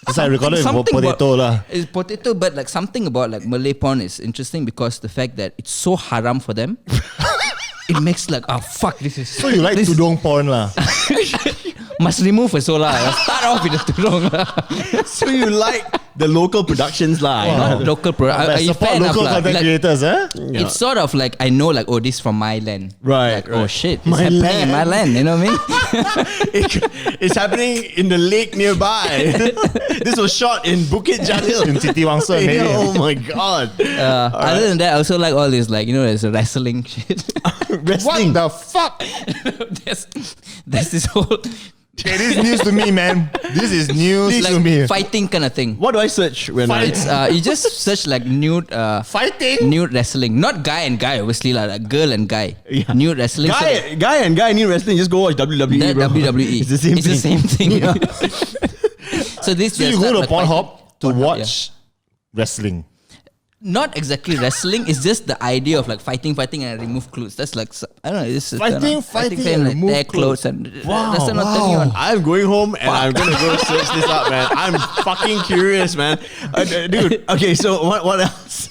It's like recorded with something potato about- lah. It's potato, but like something about like Malay porn is interesting because the fact that it's so haram for them, it makes like fuck this is. So you like this tudong porn lah? must remove a sola. Start off with the tudong lah. So you like the local productions lah? you know? Local product. Support local content creators, eh? It's sort of like I know like this is from my land. Right, Like, oh right. shit, it's My happening land. in my land. You know what I mean? It's happening in the lake nearby. This was shot in Bukit Jalil. In Siti Wangsa, maybe. Oh my god. Other than that, I also like all this like there's a wrestling shit. Wrestling. What the fuck? there's this whole Okay, this is news to me, man. This is news to me. like fighting kind of thing. What do I search when I... It's you just search like nude Fighting? nude wrestling, not guy and guy, obviously like girl and guy. Yeah. Nude wrestling. So Guy and guy need wrestling. Just go watch WWE, that bro. WWE. It's the same thing. It's the same thing. So this So you just go to like Pornhub to Pornhub, watch wrestling. Not exactly wrestling. It's just the idea of like fighting and remove clothes. That's like I don't know. This is, Fighting and like, remove tear clothes and that's not wow. turning on. I'm going home and I'm gonna go search this up, man. I'm fucking curious, man. Dude, okay, so what else?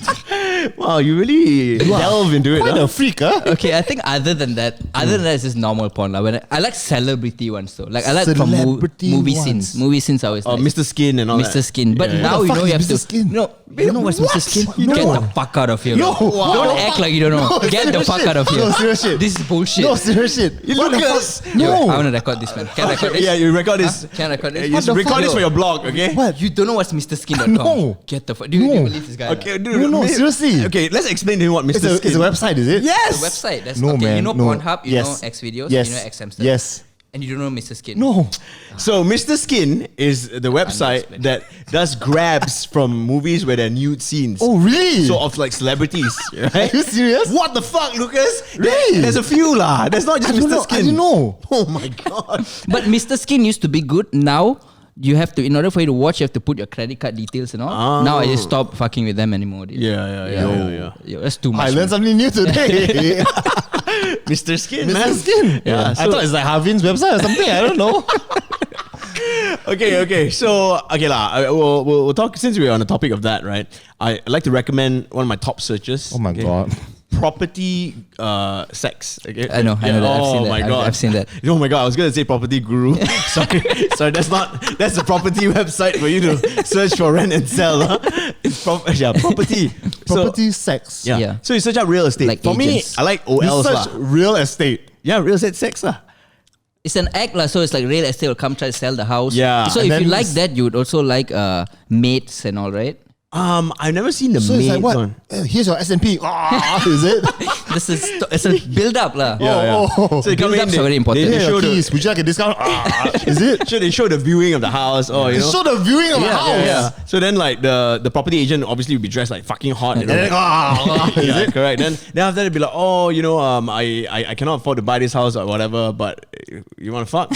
Wow, you really delve into it. What Huh? a freak, huh? Okay, I think other than that, it's just normal porn. Like, when I like celebrity ones though. Like I like from Celebrity movie ones. scenes. Movie scenes are always Oh, nice. Mr. Skin and all Mr. that. Skin. But Yeah. now What the you know fuck you have is to. Mr. Skin? No, you know what's Mr. Skin? No. Get the fuck out of here. No. bro. Wow. Don't act like you don't know. Get the serious fuck shit. out of here. No, serious shit. This is bullshit. No, serious shit. What the Lucas. fuck? Yo, No. I want to record this, man. Can I record this? Yeah, you record this. Can I record this? You What the record fuck? this for Yo, your blog, okay? What? You don't know what's MrSkin.com. No. Get the fuck. Do you No. believe this guy? Okay, dude. No, maybe- seriously. Okay, let's explain to him what Mr. It's Skin. a website, is it? Yes. The website. That's No, okay. man. You know no. Pornhub. You Yes. know X videos. Yes. You know X Hamster. Yes. And you don't know Mr. Skin. No. So Mr. Skin is the website explain. that does grabs from movies where there are nude scenes. Oh, really? So of like celebrities, Are right? you serious? What the fuck, Lucas? Really? There's a few lah. There's not just I don't Mr. know. Skin. I didn't know. Oh my god. But Mr. Skin used to be good. Now you have to, in order for you to watch, you have to put your credit card details and all. Oh. Now I just stop fucking with them anymore. Dude. Yeah. Yo, that's too much. I learned man. something new today. Mr. Skin, Mr. man. Skin. Yeah, I so- thought it's like Harvin's website or something. I don't know. Okay. So we'll talk since we're on the topic of that, right? I'd like to recommend one of my top searches. Oh my okay? god. Property sex. Okay? I know that. I've seen Oh that. my I've- god. I've seen that. Oh my god, I was gonna say property guru. Sorry, that's the property website for you to search for rent and sell. Huh? It's property. Property sex. Yeah. Yeah. So you search out real estate. Like For agents. me, I like OLs Research lah. real estate. Yeah, real estate sex lah. It's an act lah, so it's like real estate will come try to sell the house. Yeah. So And if you then like it's- that, you would also like mates and all, right? I've never seen the So it's like maids what? one. Here's your S&P. Is it? This is it's a build up lah. Yeah. Oh. So they come in, Build-ups are very important. They Here are show your the, keys. Would you like a discount? Is it? they show the viewing of the house. Oh, you They know. show the viewing of a house. Yeah. So then, like the property agent obviously will be dressed like fucking hot. You know, And then, is it correct? Then after that, they'll be like, oh, you know, I cannot afford to buy this house or whatever, but you want to fuck?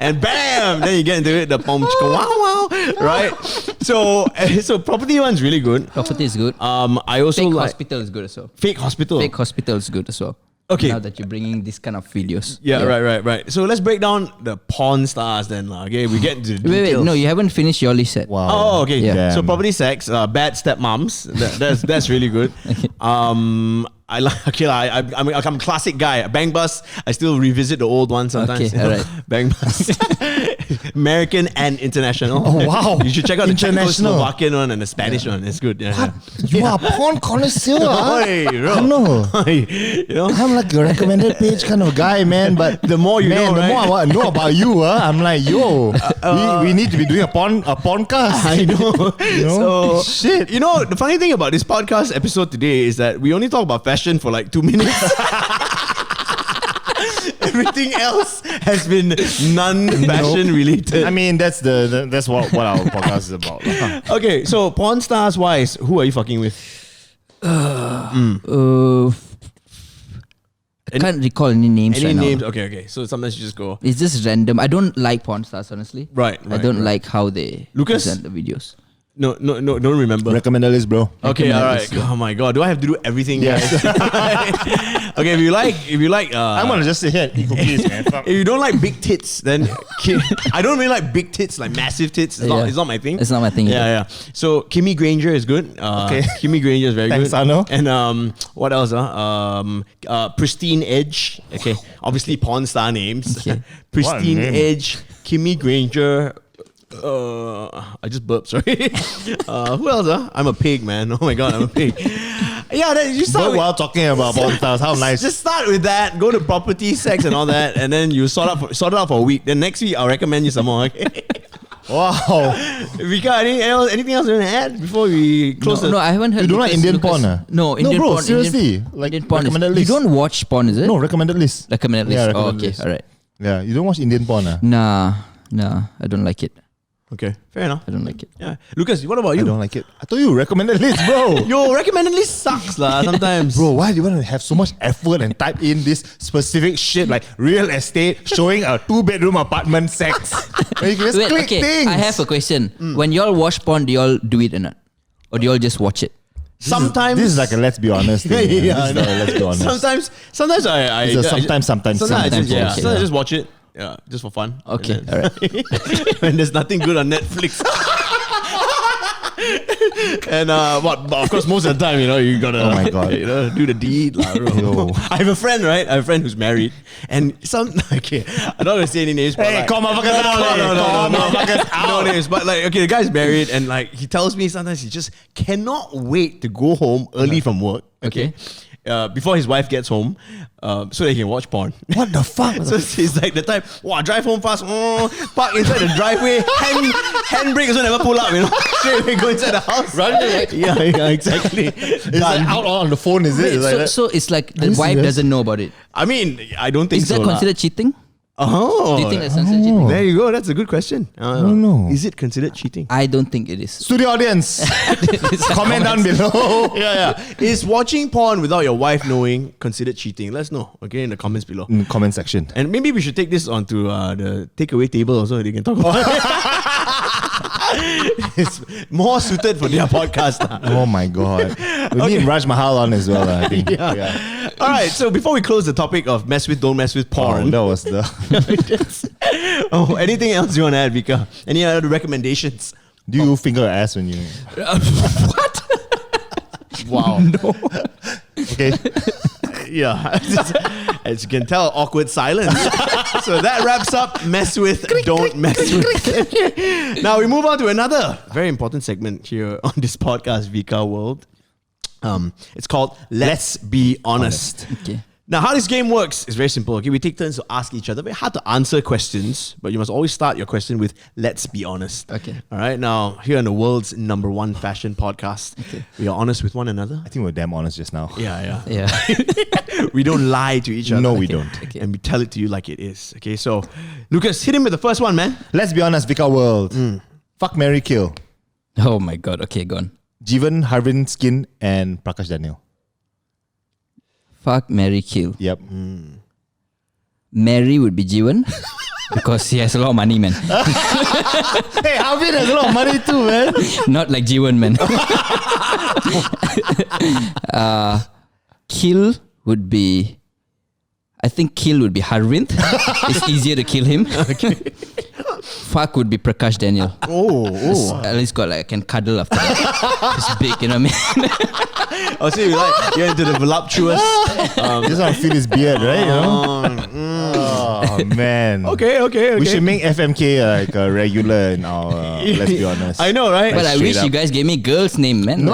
and bam, then you get into it, the pom chicka wow wow, right? So property one's really good. Property is good. I also Fake like hospital is good as well. fake hospital. Fake hospital is good as well. Okay. Now that you're bringing this kind of videos. Yeah, right. So let's break down the porn stars then. Okay, we get into the Wait, details. no, you haven't finished your list yet. Wow. Oh, okay. Yeah. So Damn. property sex, bad stepmoms. That's really good. I like. Okay, I'm a classic guy. Bang Bus. I still revisit the old ones sometimes. Okay, alright. Bang Bus. American and international. Oh, wow. You should check out the International. Czechoslovakian one and the Spanish one. It's good. Yeah. You are a porn connoisseur. Huh? Oi, bro. I know. You know. I'm like a recommended page kind of guy, man. But The more you know, the right? more I know about you, I'm like, yo, we need to be doing a porncast. I know. You know? So, Shit. You know, the funny thing about this podcast episode today is that we only talk about fashion for like 2 minutes. Everything else has been non-fashion related. I mean, that's that's what our podcast is about. Okay, so porn stars wise, who are you fucking with? I can't recall any names Any right names? now. Okay. So sometimes you just go. It's just random. I don't like porn stars, honestly. Right. I don't like how they Lucas? present the videos. No, don't remember. Recommended list, bro. Okay, all right. Recommended list, Oh my god, do I have to do everything? Yes. Guys? Okay, if you like, I'm gonna just sit here and eat cookies, man. Fuck. if you don't like big tits, then I don't really like big tits, like massive tits. It's not my thing. It's not my thing either. Yeah. So Kimmy Granger is good. Okay. Kimmy Granger is very Thanks, good. Arno. And what else? Pristine Edge. Okay, obviously porn star names. Okay. Pristine What a name. Edge, Kimmy Granger. I just burped. Sorry. Who else? I'm a pig, man. Oh my god, I'm a pig. Yeah, you start But with, while talking about porn stars, how nice. just start with that. Go to property, sex, and all that, and then you sort it out for a week. Then next week I'll recommend you some more. Okay. Wow. Vika, anything else you want to add before we close? No, I haven't heard. You don't like Indian porn, No, Indian bro, porn. seriously. Like, Indian porn. recommended You list. don't watch porn, is it? No, recommended list. Recommended list. Yeah, Oh, recommended okay, list. all right. Yeah, you don't watch Indian porn, Nah, I don't like it. Okay, fair enough. I don't like it. Yeah, Lucas, what about I you? don't like it. I told you, recommended list, bro. Your recommended list sucks lah sometimes. Bro, why do you want to have so much effort and type in this specific shit like real estate showing a 2-bedroom apartment sex? When you can just Wait, click okay. things. I have a question. When y'all watch porn, do y'all do it or not? Or do y'all just watch it? Sometimes This is like a let's be honest thing. Yeah, This is like a let's be honest. Sometimes I It's a sometimes. sometimes I just okay. I just watch it. Yeah, just for fun. Okay, And all right. when there's nothing good on Netflix. And but of course most of the time, you gotta Oh my God. do the deed lah, bro. Yo. I have a friend, right? I have a friend who's married, and okay, I'm not gonna say any names. But Hey, like, call motherfuckers out. no, no names. But like, okay, the guy's married, and like he tells me sometimes he just cannot wait to go home early from work. Okay. Before his wife gets home, so that he can watch porn. What the fuck? So it's like the type, drive home fast, park inside the driveway, handbrake also never pull up, straight away go inside the house. Run it. Yeah, exactly. It's like out on the phone, is it? Wait, It's like that? so it's like Are the you wife serious? doesn't know about it. I mean, I don't think Is so. that lah. considered cheating? Oh, Do you think that's considered cheating? there you go. That's a good question. I don't know. Is it considered cheating? I don't think it is. Studio audience, comment down below. Yeah. Is watching porn without your wife knowing considered cheating? Let us know, okay, in the comments below. In the comment section. And maybe we should take this onto the takeaway table also. They can talk about it. It's more suited for their podcast. Oh my god. We need Raj Mahal on as well, I think. Yeah. All right. So before we close the topic of mess with, don't mess with porn. That was the. Anything else you want to add, Vika? Any other recommendations? Do you finger your ass when you? What? Wow. No. Okay. Yeah. As you can tell, awkward silence. So that wraps up mess with, don't mess with. Now we move on to another very important segment here on this podcast, Vika World. It's called Let's Be Honest. Okay. Now, how this game works is very simple. Okay, we take turns to ask each other very hard to answer questions, but you must always start your question with "Let's be honest." Okay. All right. Now, here on the world's #1 fashion podcast, we are honest with one another. I think we're damn honest just now. Yeah. Yeah. We don't lie to each other. No, we don't. Okay. And we tell it to you like it is. Okay. So, Lucas, hit him with the first one, man. Let's be honest, Vika World. Fuck, marry, kill. Oh my god. Okay, go on. Jeevan, Harvind, Skin, and Prakash Daniel. Fuck, marry, kill. Yep. Mary would be Jiwan because he has a lot of money, man. Hey, Harvey has a lot of money too, man. Not like Jiwan, man. Kill would be, I think Kill would be Harvind. It's easier to kill him. Fuck would be Prakash Daniel. At least got like I can cuddle after that. It's big, you know what I mean? Oh, so you're into the voluptuous. Just want to feel his beard, right? You know? Oh man. Okay. We should make FMK like a regular in our. Let's be honest. I know, right? But I wish you guys gave me girls' name, man.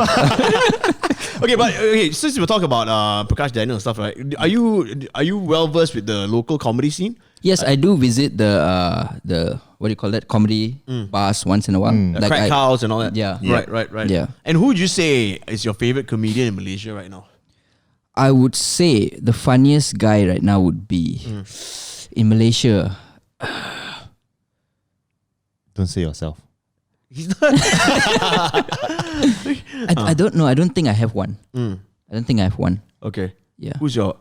Okay, since we talk about Prakash Daniel and stuff, right? Are you well versed with the local comedy scene? Yes, I do visit the what do you call that, comedy bars once in a while. Like Crack House and all that. Yeah. Right. Yeah. And who would you say is your favorite comedian in Malaysia right now? I would say the funniest guy right now would be in Malaysia. Don't say yourself. He's not. I don't know. I don't think I have one. I don't think I have one. Okay. Yeah. Who's your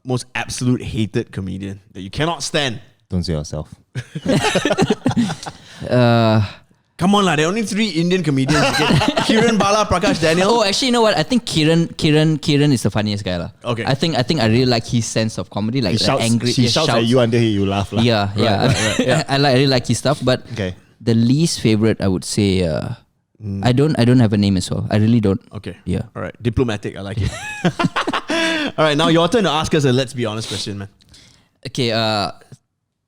most absolute hated comedian that you cannot stand? Don't say yourself. Come on, lah. There are only 3 Indian comedians. Kiran, Bala, Prakash Daniel. Oh, actually, you know what? I think Kiran is the funniest guy, lah. Okay. I think I really like his sense of comedy, like the angry. He shouts at you until you laugh. Lah. Yeah. Right. I really like his stuff, but Okay. the least favorite, I would say, I don't have a name as well. I really don't. Okay. Yeah. All right. Diplomatic. I like it. All right. Now your turn to ask us a let's be honest question, man. Okay.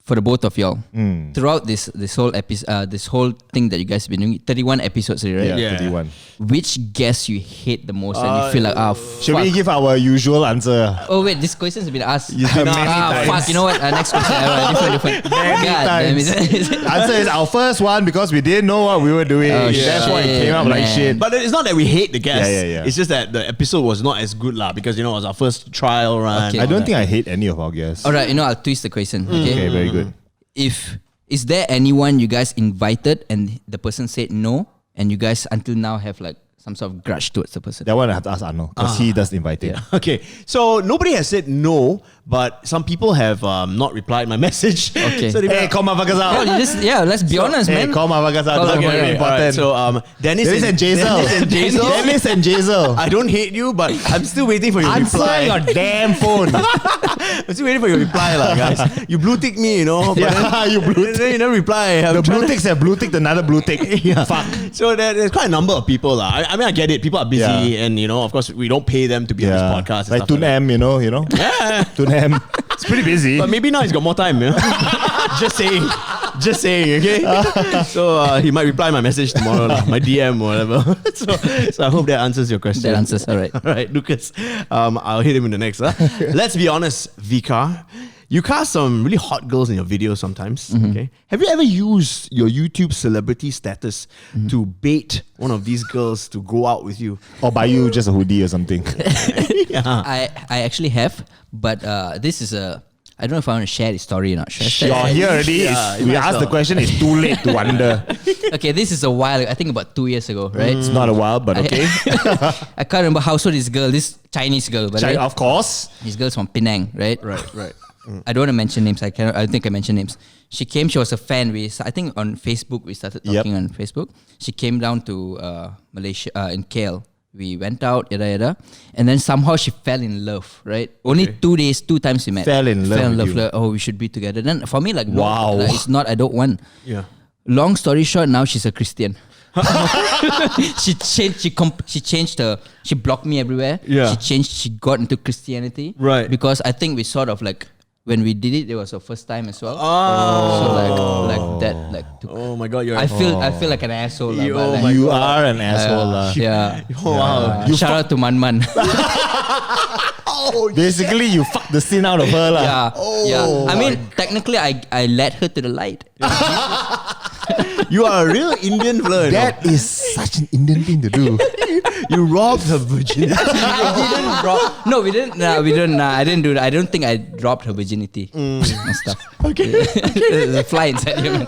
For the both of y'all, throughout this whole episode, this whole thing that you guys have been doing, 31 episodes already, right? Yeah, 31. Which guest you hate the most and you feel like, Should we give our usual answer? Oh wait, this question has been asked. Many times. Fuck, you know what? Next question. Different. Many God times. damn it. Answer is our first one because we didn't know what we were doing. Oh, That's why it shit, came up like man. shit. But it's not that we hate the guest. Yeah. It's just that the episode was not as good, lah, because, you know, it was our first trial run. Okay. I don't think I hate any of our guests. Alright, you know, I'll twist the question. Okay, very good. Is there anyone you guys invited and the person said no, and you guys until now have like some sort of grudge towards the person? That one I have to ask Arno because he does invite it. Okay, so nobody has said no, but some people have not replied my message. Okay. So Hey, call motherfuckers Oh, out. let's be honest, Hey, man. call motherfuckers out. This is very important. So Dennis Dennis and Jazel. Dennis and Jazel. I don't hate you, but I'm still waiting for your Answer reply. your damn phone. I'm still waiting for your reply, lah, guys. You blue tick me, you know. But Yeah, you blue then you never reply. The blue ticks have blue ticked another blue tick. Fuck. So there's quite a number of people, lah. I mean, I get it. People are busy, and you know, of course, we don't pay them to be on this podcast. and Like stuff Tun that. M, you know. Yeah. Tun M. It's pretty busy. But maybe now he's got more time, you know? Just saying, okay? So he might reply my message tomorrow, my DM or whatever. so I hope that answers your question. That answers, all right. All right, Lucas. I'll hit him in the next. Let's be honest, Vika. You cast some really hot girls in your videos sometimes. Okay, have you ever used your YouTube celebrity status to bait one of these girls to go out with you? Or buy you just a hoodie or something. Yeah. I actually have, but this is I don't know if I want to share the story or not. Should I You're here already. Yeah, you We might as asked the well. question. It's too late to wonder. Okay, this is a while ago. I think about 2 years ago, right? It's not a while, but okay. I can't remember how old this girl, this Chinese girl, but right? Of course. This girl's from Penang, right? Right. I don't want to mention names. I think I mentioned names. She came. She was a fan. I think on Facebook we started talking on Facebook. She came down to Malaysia in KL. We went out, yada, and then somehow she fell in love. Right? Only 2 days, 2 times we met. Fell in love with you. Like, oh, we should be together. Then for me, like, Wow. no, like, it's not. I don't want. Yeah. Long story short, now she's a Christian. She changed her. She blocked me everywhere. Yeah. She got into Christianity. Right. Because I think we sort of like, when we did it was our first time as well. Oh. So like that took, Oh my God, you're. I feel like an asshole. lah, but like, my You God. are an asshole. yeah. Oh, wow. Shout out to Man. Basically, you fucked the sin out of her. Lah. Yeah. Oh yeah. I mean, technically, I led her to the light. You are a real Indian flirt. That is such an Indian thing to do. You robbed her virginity. I didn't drop. No, we didn't. We didn't. I didn't do that. I don't think I dropped her virginity and stuff. Okay. There's a fly inside you.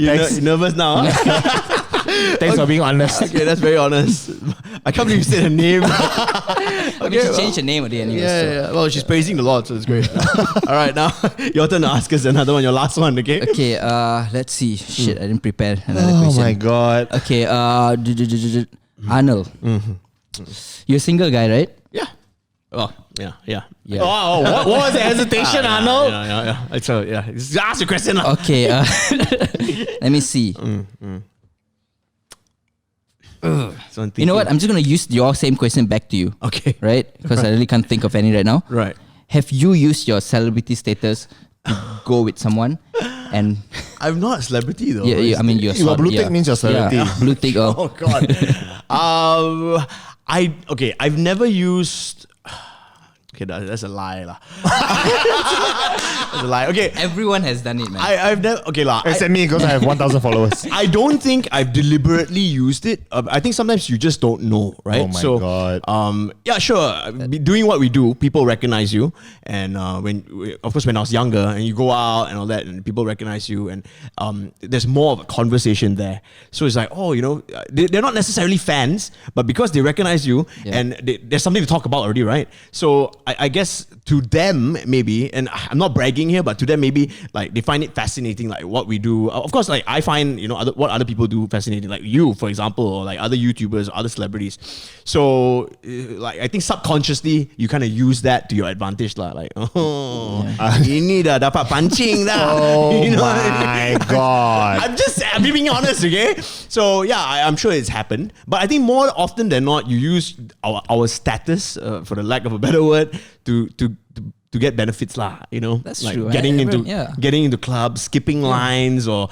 You nervous now? Huh? Thanks for being honest. Okay, that's very honest. I can't believe you said her name. I mean, she changed her name already anyway. Yeah. Well, she's praising the Lord, so it's great. All right, now your turn to ask us another one. Your last one, okay? Okay, let's see. Shit, I didn't prepare another Oh question. my god. Okay, Arnold. You're a single guy, right? Yeah. Oh, yeah. Yeah. Oh, what was the hesitation, Arnold? Yeah. So, just ask the question. Lah. Okay, let me see. So I'm You know what? thinking- I'm just gonna use your same question back to you. Okay. Right? Because I really can't think of any right now. Right. Have you used your celebrity status to go with someone? And I'm not a celebrity though. I mean, you're Your blue tick means you're celebrity. Yeah, blue tick. Oh God. I've never used. Okay, that's a lie lah. That's a lie. Okay, Everyone has done it, man. I've never. Okay lah. Except me because I have 1,000 followers. I don't think I've deliberately used it. I think sometimes you just don't know, right? Oh my God. Yeah, sure. Doing what we do, people recognize you, and of course, when I was younger, and you go out and all that, and people recognize you, and there's more of a conversation there. So it's like, oh, they're not necessarily fans, but because they recognize you, and there's something to talk about already, right? So I guess to them maybe, and I'm not bragging here, but to them maybe like they find it fascinating, like what we do. Of course, like I find what other people do fascinating, like you, for example, or like other YouTubers, or other celebrities. So like I think subconsciously you kind of use that to your advantage, lah. Like ini dah dapat pancing dah. Oh You know what I my god. I'm being honest, okay? So yeah, I'm sure it's happened, but I think more often than not, you use our status, for the lack of a better word, to get benefits lah. That's like true. Getting Yeah. into clubs, skipping lines, or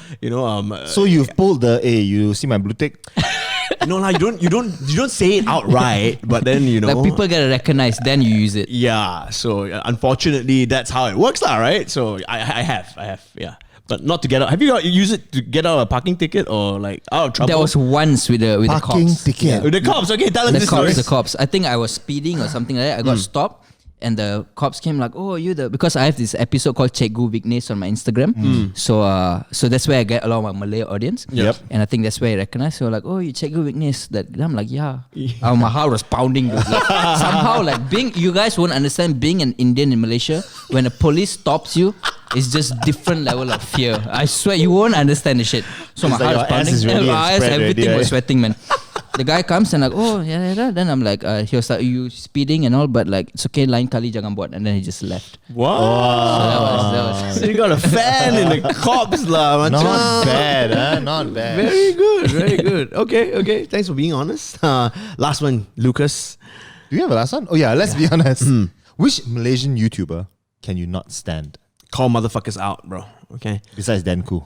So you've pulled the you see my blue tick? no lah. You don't say it outright, but then Like people gotta recognize, then you use it. Yeah. So unfortunately, that's how it works lah, right? So I have, yeah. But not to get out. Have you used it to get out a parking ticket or like out of trouble? There was once with the Parking cops. ticket. With the cops. Okay, tell us The this story. cops. I think I was speeding or something like that. I got stopped, and the cops came like, "Oh, because I have this episode called Cikgu Vignesh on my Instagram. So that's where I get a lot of my Malay audience. Yep. And I think that's where I recognized. So like, oh, you Cikgu Vignesh. That I'm like, yeah. My heart was pounding. Dude. Like, somehow, like you guys won't understand being an Indian in Malaysia when a police stops you. It's just different level of fear. I swear you won't understand the shit. So my It's like heart was your ass pounding. is really My eyes, spread everything already, was right? sweating, man. The guy comes and like, oh yeah. Then I'm like, he was like, you speeding and all, but like it's okay, lain kali jangan buat. And then he just left. Wow. So that was So you got a fan in the cops lah, macam. Not bad, huh? Not bad. Very good, very good. Okay. Thanks for being honest. Last one, Lucas. Do you have a last one? Oh yeah, let's be honest. Which Malaysian YouTuber can you not stand? Call motherfuckers out, bro. Okay. Besides Danku.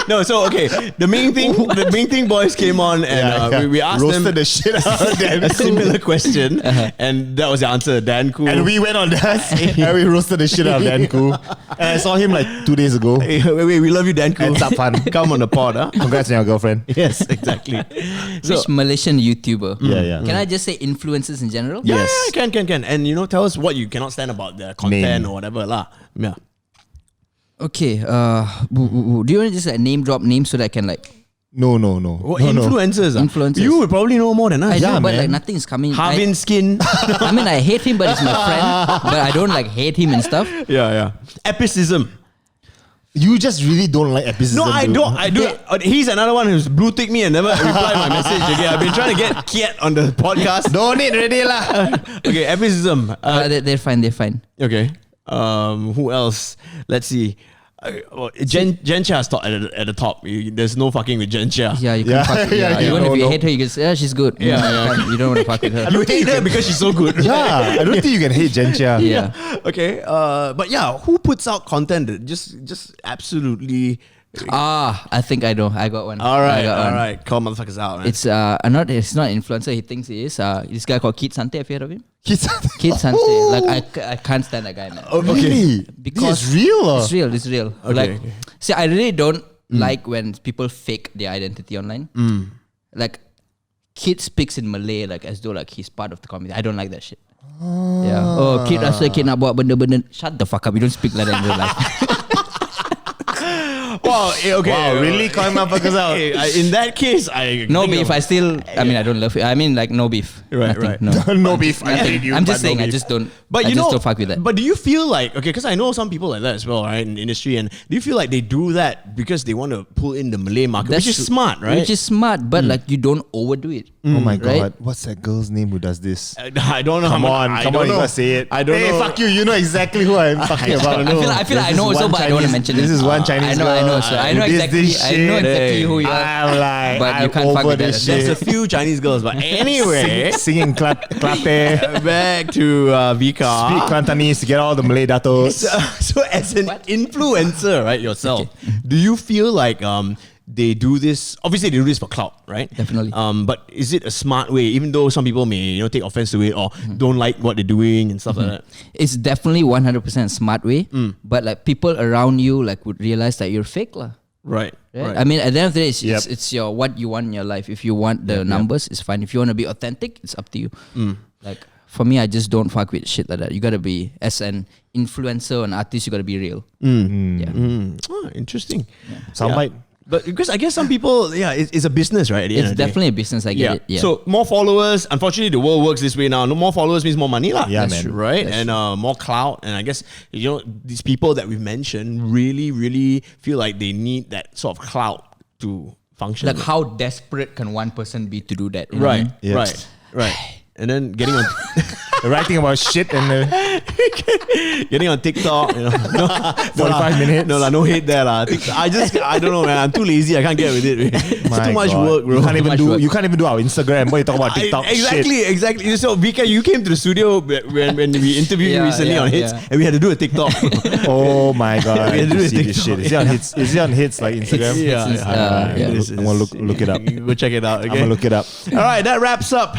No, so okay. The main thing, boys came on and we asked roasted them the shit out of a Danku. similar question, and that was the answer. Danku. And we went on that and we roasted the shit out of Danku. And I saw him like 2 days ago. Hey, wait, we love you, Danku. It's up fun. Come on the pod, huh? Congrats on your girlfriend. Yes, exactly. Which Malaysian YouTuber? Yeah. Can I just say influencers in general? Yeah, Yes. can. And tell us what you cannot stand about the content Name. or whatever lah. Yeah. Okay. Do you want to just like name drop names so that I can like? No. What No. influencers? Influencers. You would probably know more than us. I know, but man. like nothing is coming. Harvin Skin. I mean, I hate him, but he's my friend. But I don't like hate him and stuff. Yeah. Epicism. You just really don't like episodes. No, I do. He's another one who's blue tick me and never replied my message. Okay, I've been trying to get Kiet on the podcast. Don't need already lah. Okay, epicism. They're fine. Okay. Who else? Let's see. Jen Chia is at the top. There's no fucking with Jen Chia. Yeah, you can fuck with her. Even if you hate her, you can say, yeah, she's good. Yeah. You don't want to fuck with her. You hate her because she's so good. Yeah, I don't think you can hate Jen Chia. Yeah. Okay. But yeah, who puts out content that just absolutely? I think I know. I got one. All I got one. right. Call motherfuckers out, man. It's not an influencer. He thinks he is. This guy called Kid Sante. Have you heard of him? Kid Sante. Like I can't stand that guy, man. Really? Because it's real. Or? It's real. Okay, Like, okay. see, I really don't like when people fake their identity online. Like, Kid speaks in Malay like as though like he's part of the community. I don't like that shit. Yeah. Oh, Kid rasa Kid nak buat benda-benda. Shut the fuck up. You don't speak like that in real life. Well, Wow, okay. Wow, really calling motherfuckers out. In that case, No beef. I don't love it. I mean, like no beef. Right, Nothing, right. No. No beef. I Nothing. hate you, I'm just but no saying. I beef. just don't. But I you just know, don't fuck with that. But do you feel like, okay, because I know some people like that as well, right, in the industry, and do you feel like they do that because they want to pull in the Malay market, which is smart, right? Which is smart, but like you don't overdo it. Oh my god, Right? what's that girl's name who does this? I don't know. Come on, I you don't know. gotta say it. I don't hey, know. fuck you. You know exactly who I'm talking about. I feel like I know also, but I don't want to mention it. This is one Chinese girl. I know. So I know who did exactly. this I know shit. exactly who you are. I'm like, But you I'm can't fuck over with this that. shit. There's a few Chinese girls, but anyway, Singing clape, back to Vika. speak Cantonese to get all the Malay datos. So as an influencer, right, yourself, do you feel like they do this? Obviously, they do this for clout, right? Definitely. But is it a smart way? Even though some people may take offense to it or don't like what they're doing and stuff like that. It's definitely 100% smart way. But like people around you like would realize that you're fake lah. Right. Right? I mean, at the end of the day, Yep. it's your what you want in your life. If you want the numbers, it's fine. If you want to be authentic, it's up to you. Like for me, I just don't fuck with shit like that. You gotta be, as an influencer or an artist, you gotta be real. Yeah. Oh, interesting. Soundbite. But because I guess some people, it's a business, right? At the end It's of the day. definitely a business. I get it. Yeah. So more followers. Unfortunately, the world works this way now. No more followers means more money, lah. Yeah, That's man. true, right? That's And more clout. And I guess these people that we've mentioned really, really feel like they need that sort of clout to function. like how desperate can one person be to do that? You know what I right, mean? Yes. right. And then getting on Writing about shit and getting on TikTok, 45 minutes. No, no hate there, lah. I don't know, man. I'm too lazy. I can't get with it. It's My too much God. work, bro. You can't even do our Instagram. What you talk about TikTok shit. Exactly. So Vika, you came to the studio when we interviewed you Yeah, recently yeah, on Hits, yeah. and we had to do a TikTok. Oh my god! We had to do I a see this TikTok. shit. Is it on hits like Instagram? I'm gonna look it up. Go check it out. Okay? I'm gonna look it up. All right, that wraps up.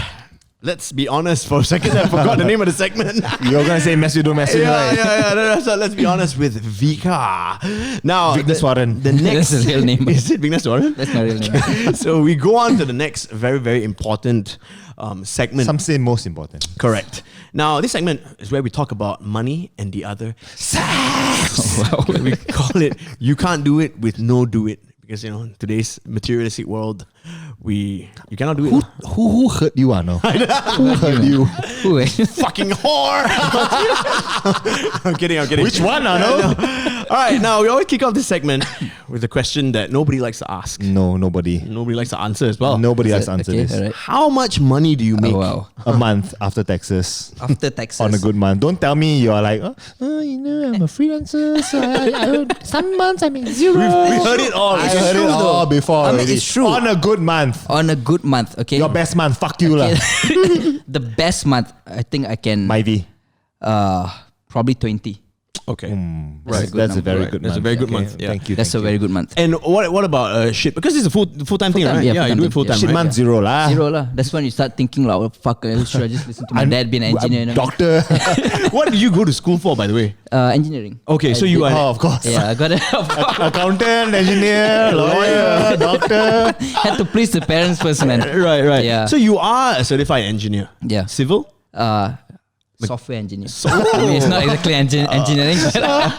Let's be honest for a second. I forgot the name of the segment. You're gonna say mess you do mess you right? Yeah. So let's be honest with Vika. Now, Vigneswaran. the next That's the real name. Is it Vigneswaran? That's my real name. So we go on to the next very, very important segment. Some say most important. Correct. Now, this segment is where we talk about money and the other sex. We call it "You Can't Do It with No Do It." Because, in today's materialistic world, you cannot do it. Who hurt you, no? Who hurt you? Who, eh? Fucking whore! I'm kidding. Which one, no? All right, now we always kick off this segment with a question that nobody likes to ask. No, nobody. Nobody likes to answer as well. Nobody has to answer Okay, this. alright. How much money do you make? Oh, wow. A month after taxes. After taxes. On a good month. Don't tell me you're like, I'm a freelancer, so some months I make zero. We heard it all. I It's heard true, it all though. before. I mean, already. it's true. On a good month. On a good month, okay? Your best month. Fuck you, lah. The best month, I think I can Myvi. probably 20. Okay. Right. That's a very good month. That's a very good month. Yeah. Thank you. That's a very good month. And what about shit? Because it's a full-time thing, right? yeah, you do it full-time full-time, Shit right? month zero lah. Zero lah. That's when you start thinking like, oh, fuck, should I just listen to my dad being an engineer? You know? Doctor. What did you go to school for, by the way? Engineering. Okay, so I you did- are... Oh, of course. Yeah, I got it. Accountant, engineer, lawyer, doctor. Had to please the parents first, man. Right. Yeah. So you are a certified engineer. Yeah. Civil? Software engineer. I mean, it's not exactly engineering. But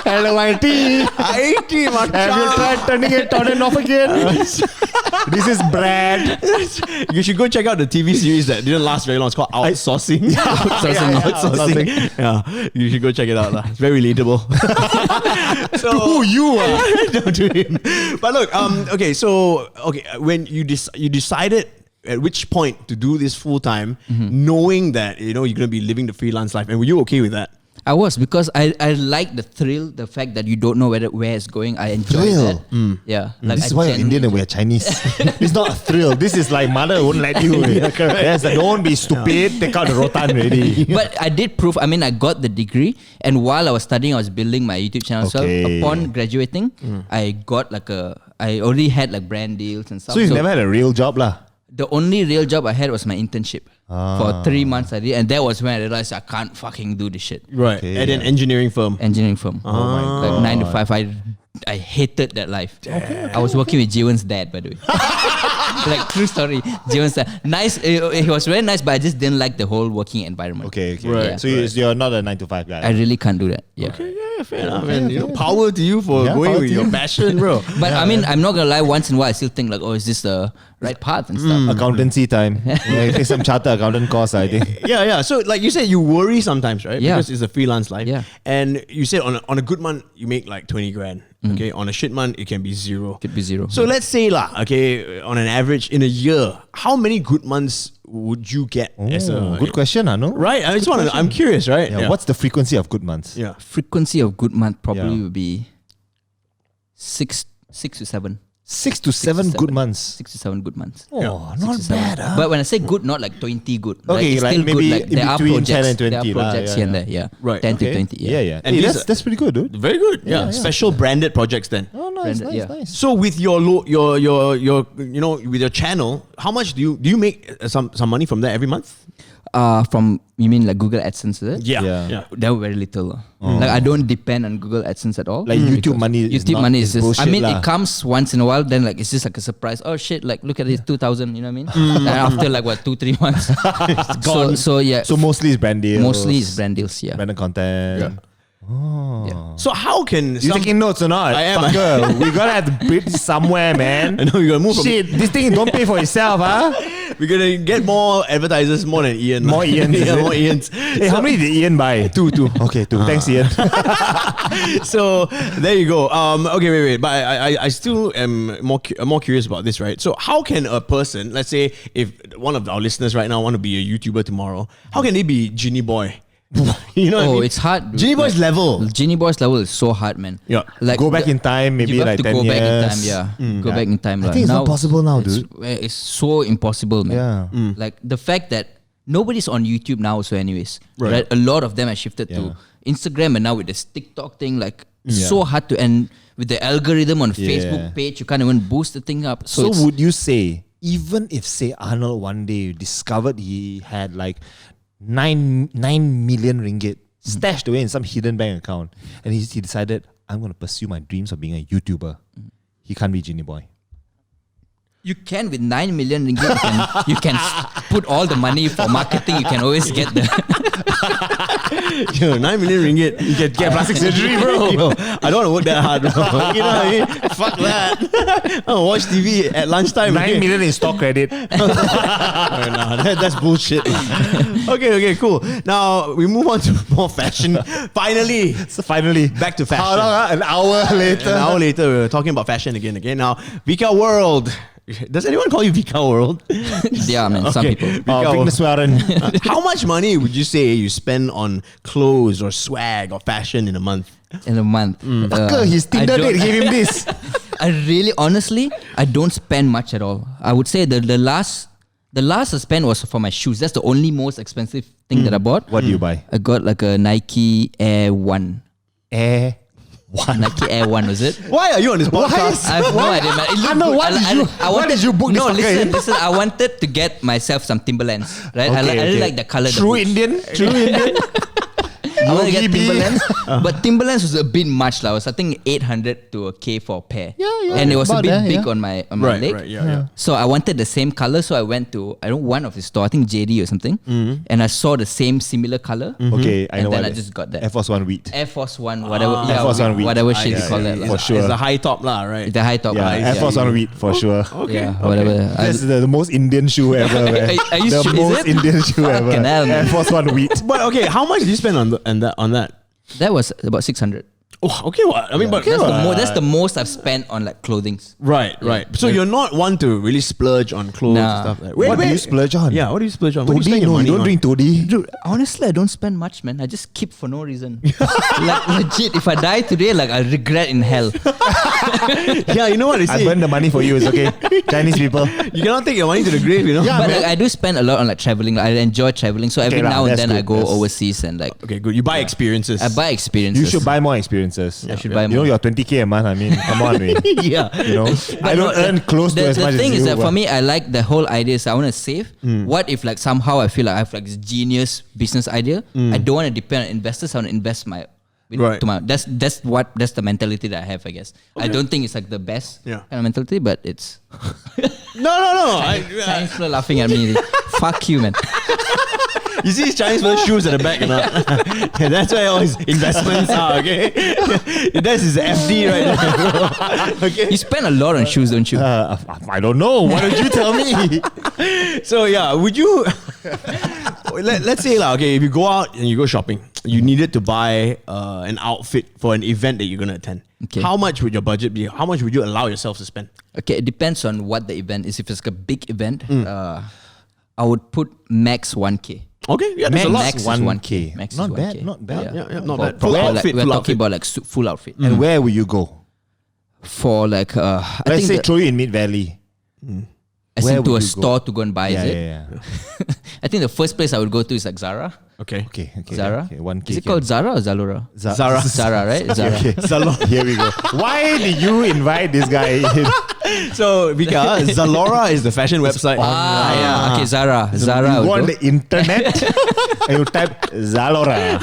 Hello, IT. IT, Have you tried turning it on and off again? This is Brad. You should go check out the TV series that didn't last very long. It's called Outsourcing. Outsourcing. Yeah, you should go check it out. Lah. It's very relatable. So, To who you are? no, to him. But look, when you decided at which point to do this full time, knowing that you're going to be living the freelance life, and were you okay with that? I was, because I like the thrill, the fact that you don't know where it's going. I enjoy Thrill? that. Yeah. Like This is I why you're genuinely Indian and we're Chinese. It's not a thrill. This is like mother won't let you. Yes, don't be stupid. Take out the rotan already. But I did prove, I got the degree, and while I was studying, I was building my YouTube channel. Okay. So upon graduating, I got I already had brand deals and stuff. So you've never had a real job lah? The only real job I had was my internship. For 3 months I did, and that was when I realized I can't fucking do this shit. Right. Okay, At an engineering firm. Engineering firm. Oh my Like God. 9 to 5. I hated that life. I was working with Jiwan's dad, by the way. True story. Jiwan's dad. Nice. He was very nice, but I just didn't like the whole working environment. Okay. Right, So you're not a 9 to 5 guy. I really can't do that. Yeah. Okay, yeah. Fair enough, man. Power to you for going with your passion, bro. But I mean, I'm not gonna lie. Once in a while, I still think like, oh, is this the right path and stuff? Accountancy time. Take some chartered accountant course, I think. Yeah. So like you said, you worry sometimes, right? Yeah. Because it's a freelance life. Yeah. And you said on a good month, you make like 20 grand. Okay. On a shit month, it can be zero. Could be zero. So let's say on an average in a year, how many good months would you get as a Good question, no? Right? I'm curious, right? Yeah. What's the frequency of good months? Yeah. Frequency of good month probably would be 6 to 7. 6 to 7 good months. 6 to 7 good months. Oh, 6 not to 7. bad. But when I say good, not like 20 good. Okay, it's like still maybe good. Like in there are between 10 projects, and 20 there are lah, projects yeah, here and yeah. there. Yeah. Right. 10 Okay. to 20. Yeah. And Hey, these that's pretty good, dude. Very good. Yeah. yeah. Special branded projects then. Oh, nice, Branded, nice. So with your with your channel, how much do you make some money from that every month? From, you mean like Google AdSense, is it? Yeah. That was very little. Like I don't depend on Google AdSense at all. Like YouTube Because money is YouTube not- money is is just, I bullshit mean, lah. it comes once in a while, then like it's just like a surprise. Oh shit, like look at this 2,000, you know what I mean? And after like 2-3 months. So yeah, So mostly it's brand deals. mostly it's brand deals, yeah. Branded content. Yeah. Oh. So how can You taking notes or not? I am. Fucker, we gotta have to bridge somewhere, man. I know you gotta move from Shit, this thing don't pay for itself, huh? We're gonna get more advertisers, more than Ian. More Ians, is yeah, it? more Ians. Hey, how many did Ian buy? Two. Okay, two. Thanks, Ian. So there you go. Okay, wait. But I still am more curious about this, right? So how can a person, let's say, if one of our listeners right now want to be a YouTuber tomorrow, how can they be Genie Boy? You know what I mean? It's hard. dude. Genie Boy's level. Genie Boy's level is so hard, man. Yeah. Like Go back in time, maybe you have like to 10 go years. back in time, yeah. Go back in time. I think it's not possible now, it's, dude. It's so impossible, man. Yeah. Like the fact that nobody's on YouTube now, so anyways, Right. right? A lot of them have shifted to Instagram, and now with this TikTok thing, like so hard to end with the algorithm on Facebook page. You can't even boost the thing up. So it's- would you say, even if say Arnold one day discovered he had like 9 million ringgit stashed away in some hidden bank account, and he decided, I'm going to pursue my dreams of being a YouTuber, he can't be Genie Boy. you can with 9 million ringgit, you can put all the money for marketing. You can always get the 9 million ringgit. You can get plastic surgery, bro. I don't want to work that hard, bro. You know what I mean? Fuck that. I want to watch TV at lunchtime. 9 million in stock credit. That's bullshit. Okay, cool. Now we move on to more fashion. Finally, So finally, back to fashion. how long? An hour later. An hour later, we're talking about fashion again. Now, Vika World. Does anyone call you Vika World? yeah, man. Some Okay. people. Vigneswaran. How much money would you say you spend on clothes or swag or fashion in a month? In a month. Fucker, his I Tinder don't- date gave him this. I really, honestly, I don't spend much at all. I would say the last I spent was for my shoes. That's the only most expensive thing that I bought. What do you buy? I got like a Nike Air 1. Air. Nike Air 1, was it? Why are you on this podcast? I have no idea, man. It looked Arnold, good. what did you book this No, fucker in? listen. I wanted to get myself some Timberlands, right? I really like the color. the True boots. Indian. True Indian. I want to get Yogi B. Timberlands, but Timberlands was a bit much. I was I think 800 to a K for a pair. Yeah, And it was a about bit there, big yeah. on my Right, leg. yeah. So I wanted the same color, so I went to one of his store, I think JD or something, and I saw the same similar color. Okay, I And know then what I it is. just got that. Air Force One wheat. Air Force One, whatever, Air Force One wheat. whatever shit you call yeah, that. yeah. lah. For sure. It's a high top lah, right? The high top. Yeah, lah, Air Force One wheat for sure. Yeah, whatever. That's the most Indian shoe ever, man. Are you The sure? Is most it? Indian shoe ever. Fucking hell, man. Air Force One wheat. But okay, how much did you spend on that? That was about 600. Oh, okay. What? I mean, but That's the most I've spent on like clothing. right. So you're not one to really splurge on clothes and Nah. stuff like. What do you splurge on? Yeah, what do you splurge on? What do you Toddy? spend your No, money you don't on? drink Toddy. Dude, honestly, I don't spend much, man. I just keep for no reason. Like legit, if I die today, like I regret in hell. Yeah, you know what they I say. burn the money for you. It's okay. Chinese people. You cannot take your money to the grave, you know. Yeah, But man. like, I do spend a lot on like traveling. Like, I enjoy traveling, so every lah, now and that's then I good. go That's- overseas and like Okay, good. You buy experiences. I buy experiences. You should buy more experiences. I should buy You know more. you're 20K a month. I mean, come on, man. Yeah. You know, I don't earn close to as much The thing as is you. that for but- me, I like the whole idea. So I want to save. What if like somehow I feel like I have like this genius business idea? I don't want to depend on investors. I want to invest my. Right. To my, that's the mentality that I have. I guess I don't think it's like the best Yeah. kind of mentality, but it's. No. Thanks for laughing at me. Fuck you, man. You see his Chinese first shoes at the back or not? Yeah, that's where all his investments are, okay? That's his FD right there. Okay. You spend a lot on shoes, don't you? I don't know. Why don't you tell me? So yeah, would you let's say okay, if you go out and you go shopping, you needed to buy an outfit for an event that you're gonna attend. Okay. How much would your budget be? How much would you allow yourself to spend? Okay, it depends on what the event is. If it's like a big event, I would put max 1K. Okay, yeah, that's a lot. Max is 1K. Max Not is bad, 1K. not bad. Yeah, not For- bad. for Full like- outfit, we're full talking outfit. about like full outfit. And where will you go? For like, I Let's think say the- throw you in Mid Valley. as where in to would a you go? store to go and buy, Yeah, is it? yeah. I think the first place I would go to is like Zara. Okay. Okay, okay. Zara. Okay, 1K. Is it called Zara or Zalora? Zara. Zara, right? Zara. Okay. Here we go. Why did you invite this guy in? So Vika, Zalora is the fashion website. Yeah. Okay, Zara. Zara. I You would go on go. the internet and you type Zalora.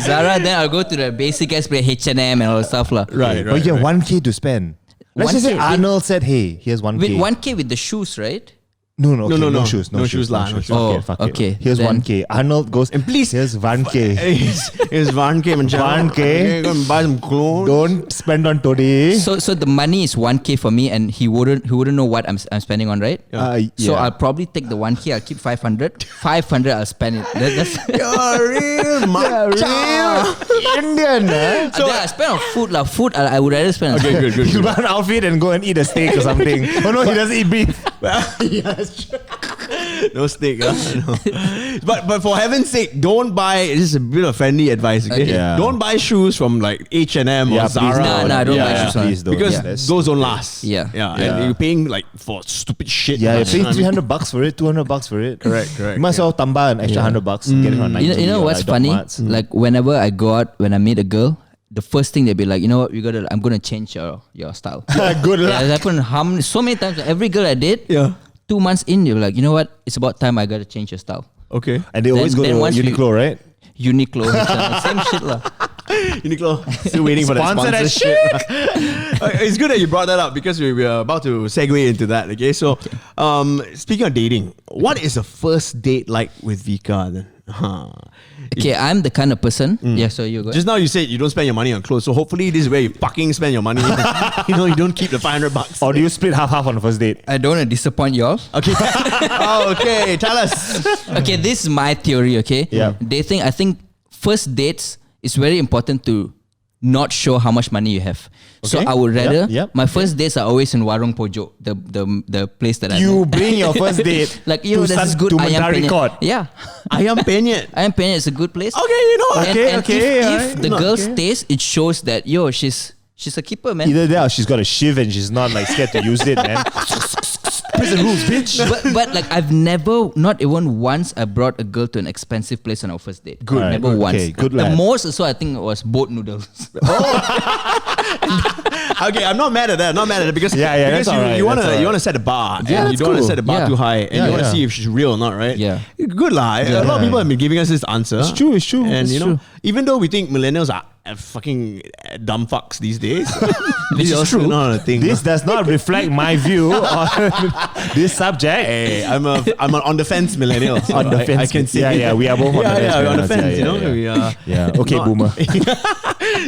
Zara, then I'll go to the basic ass play H&M and all that stuff lah. Right, But you have 1K to spend. Let's just say 1K. Arnold said, hey, here's 1K. With 1K with the shoes, right? No, okay, No, no shoes. No shoes lah, no shoes. Oh, Fuck it. okay. Here's Then- 1K. Arnold goes, And please- here's 1K. It's 1K, man. 1K. Okay, go and buy some clothes. Don't spend on today. So the money is 1K for me, and he wouldn't know what I'm spending on, right? So yeah. I'll probably take the 1K. I'll keep 500. 500 I'll spend it. That's You're real, real Indian, eh? so then I spend on food lah. Food I would rather spend on Okay, good, good, You good. buy an outfit and go and eat a steak or something. Oh no, he doesn't eat beef. No steak, huh? No. But for heaven's sake, don't buy. This is a bit of friendly advice, okay? Okay. Yeah. Don't buy shoes from like H&M Yeah, or please Zara. don't. Nah, don't buy Yeah, shoes from- please don't. Because That's those don't last. Yeah. Yeah. Yeah. And you're paying like for stupid shit. Yeah, you're paying I mean, $300 for it, $200 for it. Correct. You might as well tambah an extra $100 and get it on Nike. You know or what's like Doc funny? Marts. Like whenever I go out, when I meet a girl, the first thing they'll be like, you know what, I'm gonna change your style. Good luck. Yeah, it happened so many times. Every girl I date, Yeah. 2 months in, they're like, you know what, it's about time I gotta change your style. Okay. And they always go then to once we- Uniqlo, right? Uniqlo, H&M, same shit lah. Uniqlo, still waiting for that Sponsor that sponsorship. It's good that you brought that up because we are about to segue into that. Okay, so speaking of dating, what is a first date like with Vika then? Okay, I'm the kind of person. Yeah, so you go. Just now you said you don't spend your money on clothes, so hopefully this is where you fucking spend your money. You don't keep the $500. Or do you split half on the first date? I don't want to disappoint y'all. Okay. Okay, tell us. Okay, this is my theory, okay? Yeah. Dating, I think first dates is very important to not show how much money you have. So Okay. I would rather, Yep. my first dates are always in Warung Pojok, the place that I You know. bring your first date Like, you know, to there's this good to ayam Mentari penyet. Court. Yeah. Ayam penyet. Ayam penyet is a good place. Okay, you know. And if alright. the No, girl okay. stays, it shows that, she's a keeper, man. Either that or she's got a shiv and she's not like scared to use it, man. Prison rules, bitch. but like I've never, not even once, I brought a girl to an expensive place on our first date. Good. Never Alright, once. okay, good The lad. most also I think was boat noodles. Okay, I'm not mad at that. Not mad at it because Yeah, because that's alright, you that's wanna alright. set a bar. Yeah, and you that's don't want to cool. set the bar Yeah. too high, and Yeah, you want to yeah. see if she's real or not, right? Yeah. Good lah. A lot of people have been giving us this answer. It's true, it's true. And It's you know, true. even though we think millennials are fucking dumb fucks these days, Which this is also true. not a thing. This does not reflect my view on this subject. Hey, I'm an on the fence millennial. So On the I fence. can say Yeah, we are both on the fence. Yeah, we're on the millennials. fence. Yeah, You know, yeah, we are. Yeah, okay, not- boomer.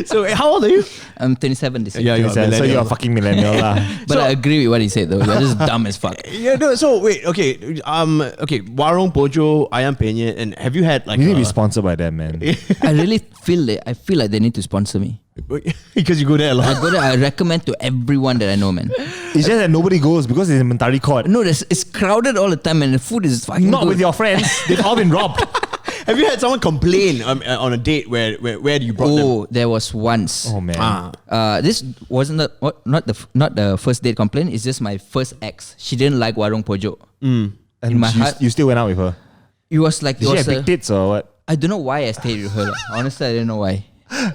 So how old are you? I'm 27 this year. Yeah, you're a So millennial. you're a fucking millennial lah. But I agree with what he said though. You're just dumb as fuck. Yeah, no, so wait, okay, Warung Pojo, Ayam Penyet, and have you had like You need to be sponsored by them, man. I really feel like they need to sponsor me. because you go there a lot. I recommend to everyone that I know, man. It's just that nobody goes because it's in Mentari Court. No, it's crowded all the time and the food is fucking Not good. with your friends. They've all been robbed. Have you had someone complain on a date where you brought them? Oh, there was once. Oh man. This wasn't not the first date complaint. It's just my first ex. She didn't like Warung Pojok. And in my heart- you still went out with her. It was like Did she have big tits or what? I don't know why I stayed with her. Like. Honestly, I didn't know why.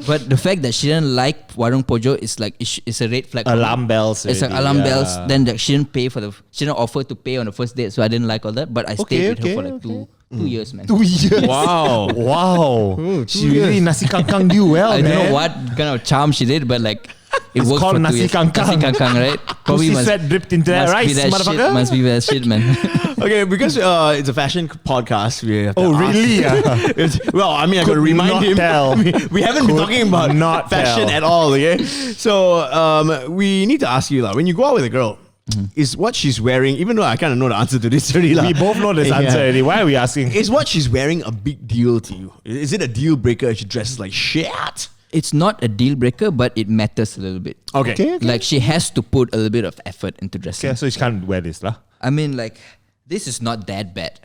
But the fact that she didn't like Warung Pojok is like it's a red flag. for me. Alarm bells. It's like already, alarm yeah. bells. Then she didn't offer to pay on the first date, so I didn't like all that. But I stayed with her for like two years, man. 2 years. Wow. Wow. Ooh, She really nasi kangkang you well, I man. don't know what kind of charm she did, but like It It's worked called for 2 nasi years. kangkang. Nasi kangkang, right? Pussy sweat dripped into that rice, be that motherfucker. shit. Must be that shit, man. Okay, because it's a fashion podcast. We have to Oh, ask- really? Well, I mean, I got to Could remind not him. tell. We haven't been Could talking about not fashion tell. at all. Okay, so we need to ask you, lah. When you go out with a girl, is what she's wearing? Even though I kind of know the answer to this already, lah. We both know this Yeah. answer already. Why are we asking? Is what she's wearing a big deal to you? Is it a deal breaker if she dresses like shit? It's not a deal breaker, but it matters a little bit. Okay. Like she has to put a little bit of effort into dressing. Okay, so she can't wear this, lah. I mean, like, this is not that bad.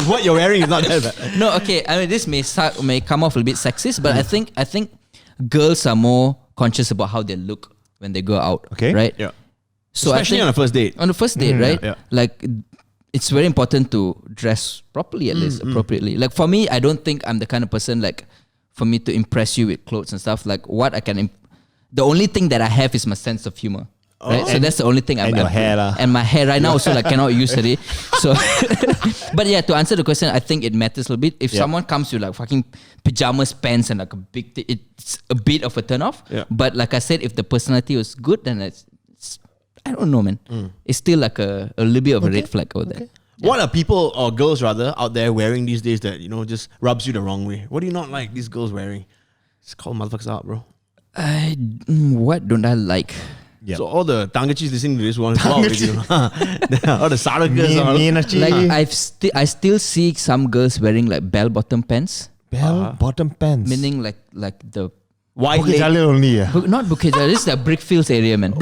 What you're wearing is not that bad. No, okay. I mean, this may come off a bit sexist, but I think girls are more conscious about how they look when they go out. Okay. Right. Yeah. So Especially I on think a first date. on the first date, right? yeah. Like, it's very important to dress properly, at least appropriately. Like for me, I don't think I'm the kind of person like for me to impress you with clothes and stuff. Like what I can, the only thing that I have is my sense of humor. Right? So that's the only thing. And your hair lah. And my hair right now also like cannot use today. So, but yeah, to answer the question, I think it matters a little bit. If someone comes with like fucking pajamas, pants, and like a big, it's a bit of a turn off. Yeah. But like I said, if the personality was good, then it's I don't know, man. It's still like a little bit of a red flag over there. What are people or girls rather out there wearing these days that just rubs you the wrong way? What do you not like these girls wearing? Just call motherfuckers out, bro. What don't I like? Yeah. So all the Tangachis listening to this want to go out with you. All the Sarakas. Me, I still see some girls wearing like bell bottom pants, bell bottom pants. meaning like the Wide Bukit leg. Jalil only. not Bukit Jalil, this is the Brickfields area, man.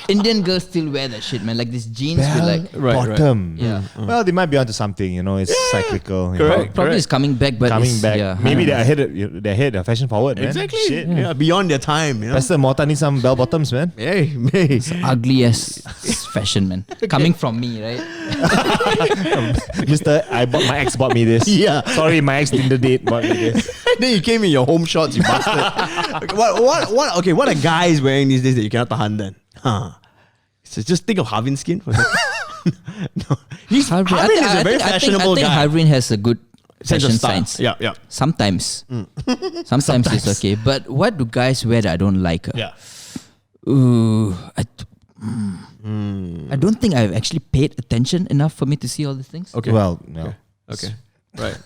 Indian girls still wear that shit, man. Like these jeans with Bell like bottom. Yeah. Well, they might be onto something. It's cyclical. Correct. Probably it's coming back, but Coming it's, back. Yeah, Maybe they're ahead. They're fashion forward, man. Exactly. Shit. Yeah, beyond their time. Pastor Mota needs some bell bottoms, man. Hey. ugly as fashion, man. Coming from me, right? Mister, my ex bought me this. Yeah. Sorry, my ex Tinder date bought me this. Then you came in your home shorts, you bastard. Okay, what are guys wearing these days that you cannot tahan then? So just think of Harvin skin for a second. No. Harvin is a very fashionable I think guy. Harvin has a good Sense of fashion style. sense. Yeah. Sometimes. Sometimes it's okay. But what do guys wear that I don't like? Yeah. Ooh, I don't think I've actually paid attention enough for me to see all these things. Okay. Well, no. Okay. Right.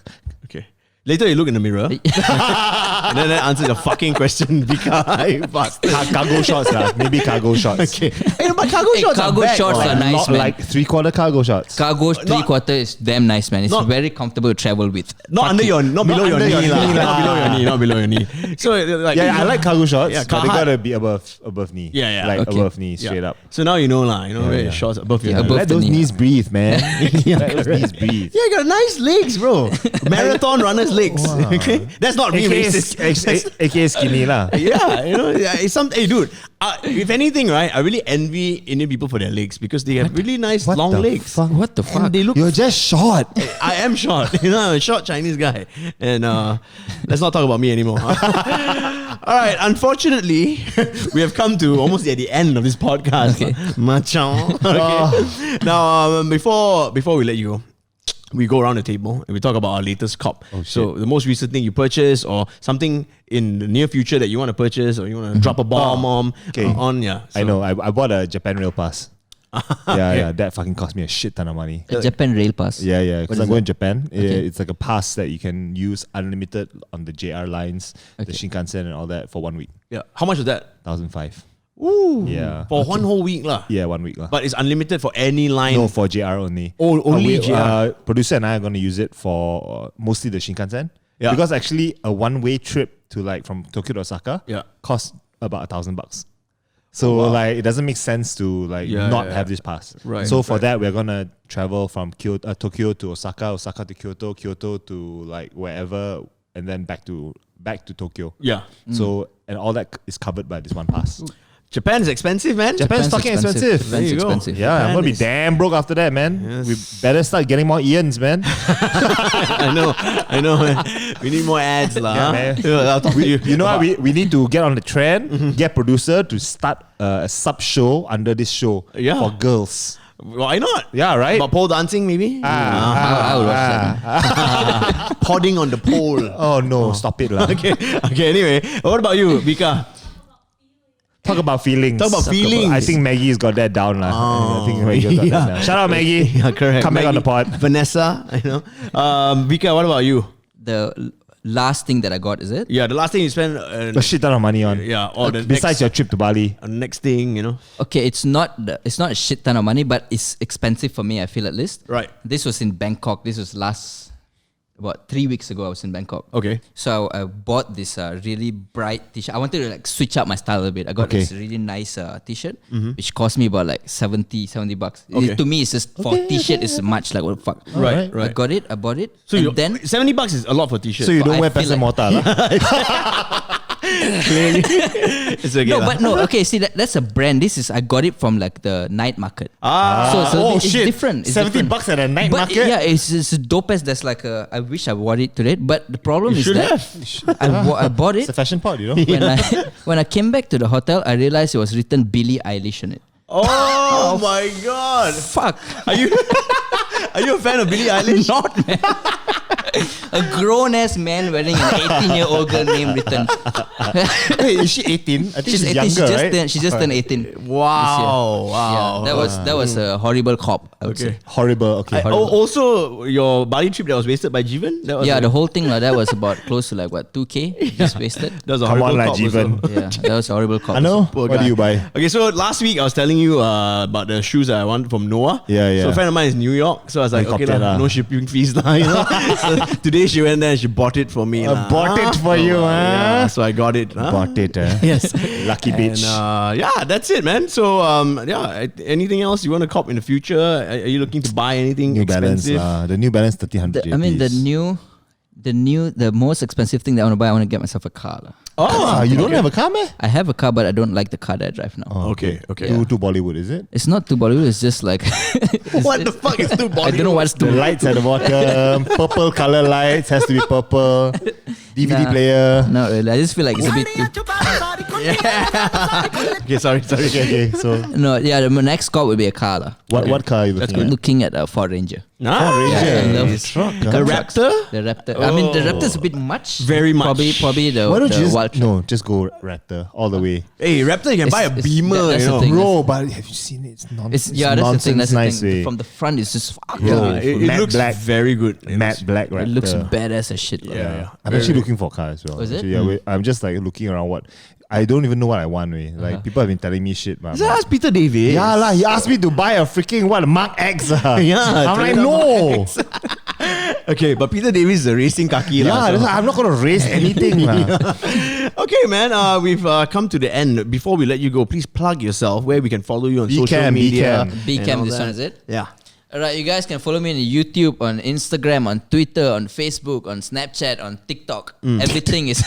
Okay. Later you look in the mirror and then answer the fucking question. Bastard. Cargo shorts, lah. Maybe cargo shorts. Okay. Hey, but cargo Hey, shorts cargo are back. shorts Right? are nice, Not man. like 3/4 cargo shorts. Cargo 3/4 is damn nice, man. It's Not- very comfortable to travel with. Not below your knee, Not below your knee Not below lah. your knee. Not below your knee. So like Yeah, I like cargo shorts, Yeah, but they Carhartt. gotta be above knee. Yeah, Like okay. above knee, Yeah. straight up. So now you know lah. Wear your shorts above your Yeah, knee. above Let the those knee. knees breathe, man. Let those knees breathe. Yeah, you got nice legs, bro. Marathon runner's legs. Okay, that's not being racist. AKA skinny lah. Yeah, it's some. Hey, dude. If anything, right, I really envy Indian people for their legs because they have really nice What long the legs. fuck? What the fuck? And they look. You're just short. I am short. I'm a short Chinese guy. And let's not talk about me anymore. All right. Unfortunately, we have come to almost at the end of this podcast. Okay. Macam. Okay. Now, before we let you go, we go around the table and we talk about our latest cop. So the most recent thing you purchased or something in the near future that you want to purchase or you want to drop a bomb on. Okay. Yeah. I know. I bought a Japan Rail Pass. Yeah. That fucking cost me a shit ton of money. A Japan Rail Pass. Yeah. Because What I'm is going to Japan. Okay. It's like a pass that you can use unlimited on the JR lines, the Okay. Shinkansen and all that for 1 week. Yeah. How much was that? 1,500. Ooh. Yeah. For 1 whole week lah. Yeah, 1 week lah. But it's unlimited for any line. No, for JR only. Oh, only JR. Producer and I are going to use it for mostly the Shinkansen. Yeah. Because actually a one-way trip to like from Tokyo to Osaka Yeah. costs about $1,000. So like it doesn't make sense to like Yeah, not yeah, have this pass. Right, So for right. that we're gonna travel from Tokyo to Osaka, Osaka to Kyoto, Kyoto to like wherever, and then back to Tokyo. Yeah. So and all that is covered by this one pass. Japan is expensive, man. Japan's fucking expensive. There you Japan's go. expensive. Yeah, I'm gonna be damn broke after that, man. Yes. We better start getting more Ians, man. I know, man. We need more ads, lah. Yeah, man. I'll talk to you. You know what? We need to get on the trend, get producer to start a sub show under this show Yeah. for girls. Why not? Yeah, right? About pole dancing, maybe? I would watch that. Podding on the pole. Oh no, stop it lah. Okay, anyway. What about you, Vika? Talk about feelings. I think Maggie's got that down lah. I think Maggie's got that down. Shout out Maggie. Yeah, correct. Come back on the pod. Vanessa, Vika, what about you? The last thing that I got, is it? Yeah, the last thing you spend. A shit ton of money on. Yeah, or the Besides your trip to Bali. next thing, Okay, it's not a shit ton of money, but it's expensive for me, I feel, at least. Right. This was in Bangkok. This was about 3 weeks ago I was in Bangkok. Okay. So I bought this really bright t-shirt. I wanted to like switch up my style a little bit. I got this really nice t-shirt, which cost me about like 70 bucks. Okay. To me, it's just for t-shirt is much like what the fuck. Right. I got it, I bought it. So and then $70 is a lot for t-shirt. So you don't I wear feel peso like- morta lah. clearly. It's okay. no, but no. Okay, see that's a brand. I got it from like the night market. So it's different. It's $70 different. at a night But market? yeah, it's dope as there's like I wish I wore it today. But the problem is should that I bought It's it a fashion pod, you know. when I came back to the hotel. I realized it was written Billie Eilish on it. Oh my god. Fuck. Are you a fan of Billie Eilish? Not, man. A grown ass man wearing an 18-year-old girl name written. Wait, is she 18? I think she's 18. younger, right? She just turned 18. Wow. Yeah, that was a horrible cop. I would say. Horrible. Okay. Also, your Bali trip that was wasted by Jeevan? That was Yeah, the whole thing that was about close to like what 2K just wasted. that was a Come horrible on, cop Jeevan. also. Yeah, that was a horrible cop. I know. Poor What guy. do you buy? Okay, so last week I was telling you about the shoes that I want from Noah. Yeah. So a friend of mine is in New York, so I was like, I okay, copped it lah. no shipping fees lah. So today she went there and she bought it for me. lah. Bought it for you, Yeah, so I got it. Bought it, Yes. Lucky bitch. And, yeah, that's it, man. So anything else you want to cop in the future? Are you looking to buy anything New Balance, expensive? the New Balance 1300. I mean the most expensive thing that I want to buy. I want to get myself a car. lah. Oh, you don't have a car, man? I have a car, but I don't like the car that I drive now. Okay. To Bollywood, is it? It's not too Bollywood. It's just like What the fuck is too I don't know what's The too. lights at the bottom, purple color lights, has to be purple. DVD player. Not really. I just feel like it's a bit too. Okay, sorry. Okay, so No, yeah. The next car would be a car. lah. what car are you looking at? Looking at a Ford Ranger. Nice. Yeah, I love it. Truck, The huh? Raptor? The Raptor. I mean, the Raptor is a bit much. Very much. Probably the. Why don't the you wild just go Raptor all the way? Hey, Raptor, you can buy a It's- Beamer, that's you the know. thing. Bro, but have you seen it? It's nonsense. It's that's the thing. That's the nice thing. way. From the front, it's just fuck. Yeah. Yeah, it Matte looks black. very good. Matte black Raptor. It looks badass as shit. Yeah. I'm actually looking for a car as well. is it? Actually, yeah, I'm just like looking around what I don't even know what I want. Like people have been telling me shit, but I'm So like, ask Peter David. yeah lah. He asked me to buy a freaking Mark X. Yeah, I'm like Toyota no. Okay, but Peter David is a racing kaki. Yeah, lah, that's so. why I'm not gonna race anything. lah. Okay, man. We've come to the end. Before we let you go, please plug yourself where we can follow you on social Bcam, media. Bcam, and all this that. one is it? Yeah. Alright, you guys can follow me on YouTube, on Instagram, on Twitter, on Facebook, on Snapchat, on TikTok. Everything is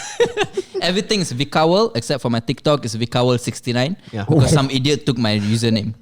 everything is Vikawal except for my TikTok is Vikawal69 Yeah. because some idiot took my username.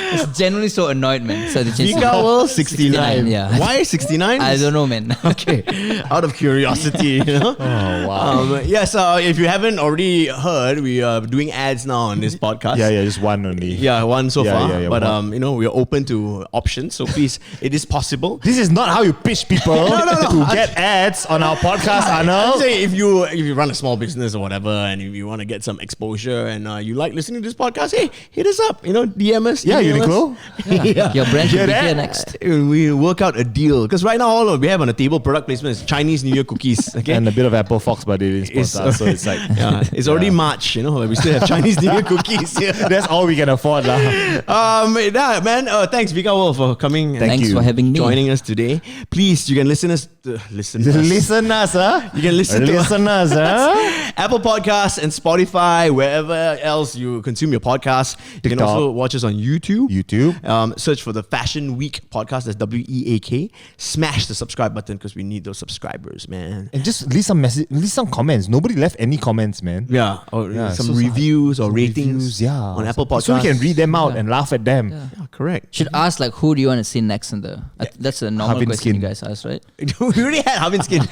It's generally so annoyed, man. So they changed it. Vikawal 69. Yeah. Why 69? I don't know, man. Okay. Out of curiosity, you know? Oh wow. Yes, if you haven't already heard, we are doing ads now on this podcast. Yeah, just one only. Yeah, one so Yeah, far. yeah, but one. we are open to options. So please, it is possible. This is not how you pitch people to get ads on our podcast, I'm Arnold. saying if you run a small business or whatever, and if you want to get some exposure and you like listening to this podcast, hey, hit us up. DM us. Yeah, email us. Uniqlo. Your brand should Hear be that? here next. We work out a deal because right now all we have on the table product placement is Chinese New Year cookies. Okay, And a bit of Apple Fox, but it didn't sponsor us, so it's like yeah, it's already March. But we still have Chinese New Year cookies here. that's all we can afford, lah. Yeah, man. Thanks, Vika World, for coming. Thank Thanks you. for having me. Joining us today. Please, you can listen us. Listen us, huh? You can listen to us, huh? Apple Podcasts and Spotify, wherever else you consume your podcasts. You can TikTok. also watch us on YouTube. YouTube. Search for the Fashion Week podcast. That's WEAK. Smash the subscribe button because we need those subscribers, man. And just leave some comments. Nobody left any comments, man. Yeah, or Yeah, some so reviews or some ratings reviews, yeah. on Apple Podcasts. So we can read them out and laugh at them. Yeah, Correct. Should ask like, who do you want to see next in the? That's a normal Harvin question Skin. you guys ask, right? We already had Harvin Skin.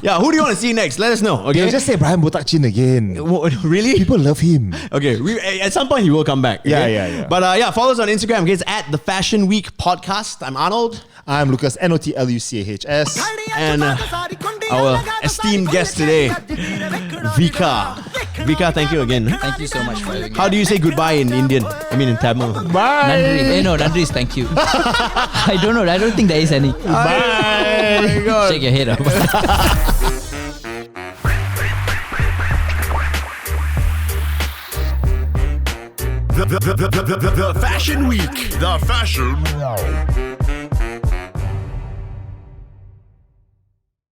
Yeah, who do you want to see next? Let us know. Okay. They'll just say Brian Botak Chin again. Really? People love him. Okay, at some point he will come back. Okay? Yeah. But follow us on Instagram. Okay, it's at the Fashion Week Podcast. I'm Arnold, I'm Lucas, NOTLUCAHS. and our esteemed guest today, Vika. Vika, thank you again. Thank you so much for having me. How do you say goodbye in Indian? I mean in Tamil. Nandri. No, Nandri is thank you. I don't know. I don't think there is any. Bye. Oh my God. Shake your head up. The Fashion Week. The Fashion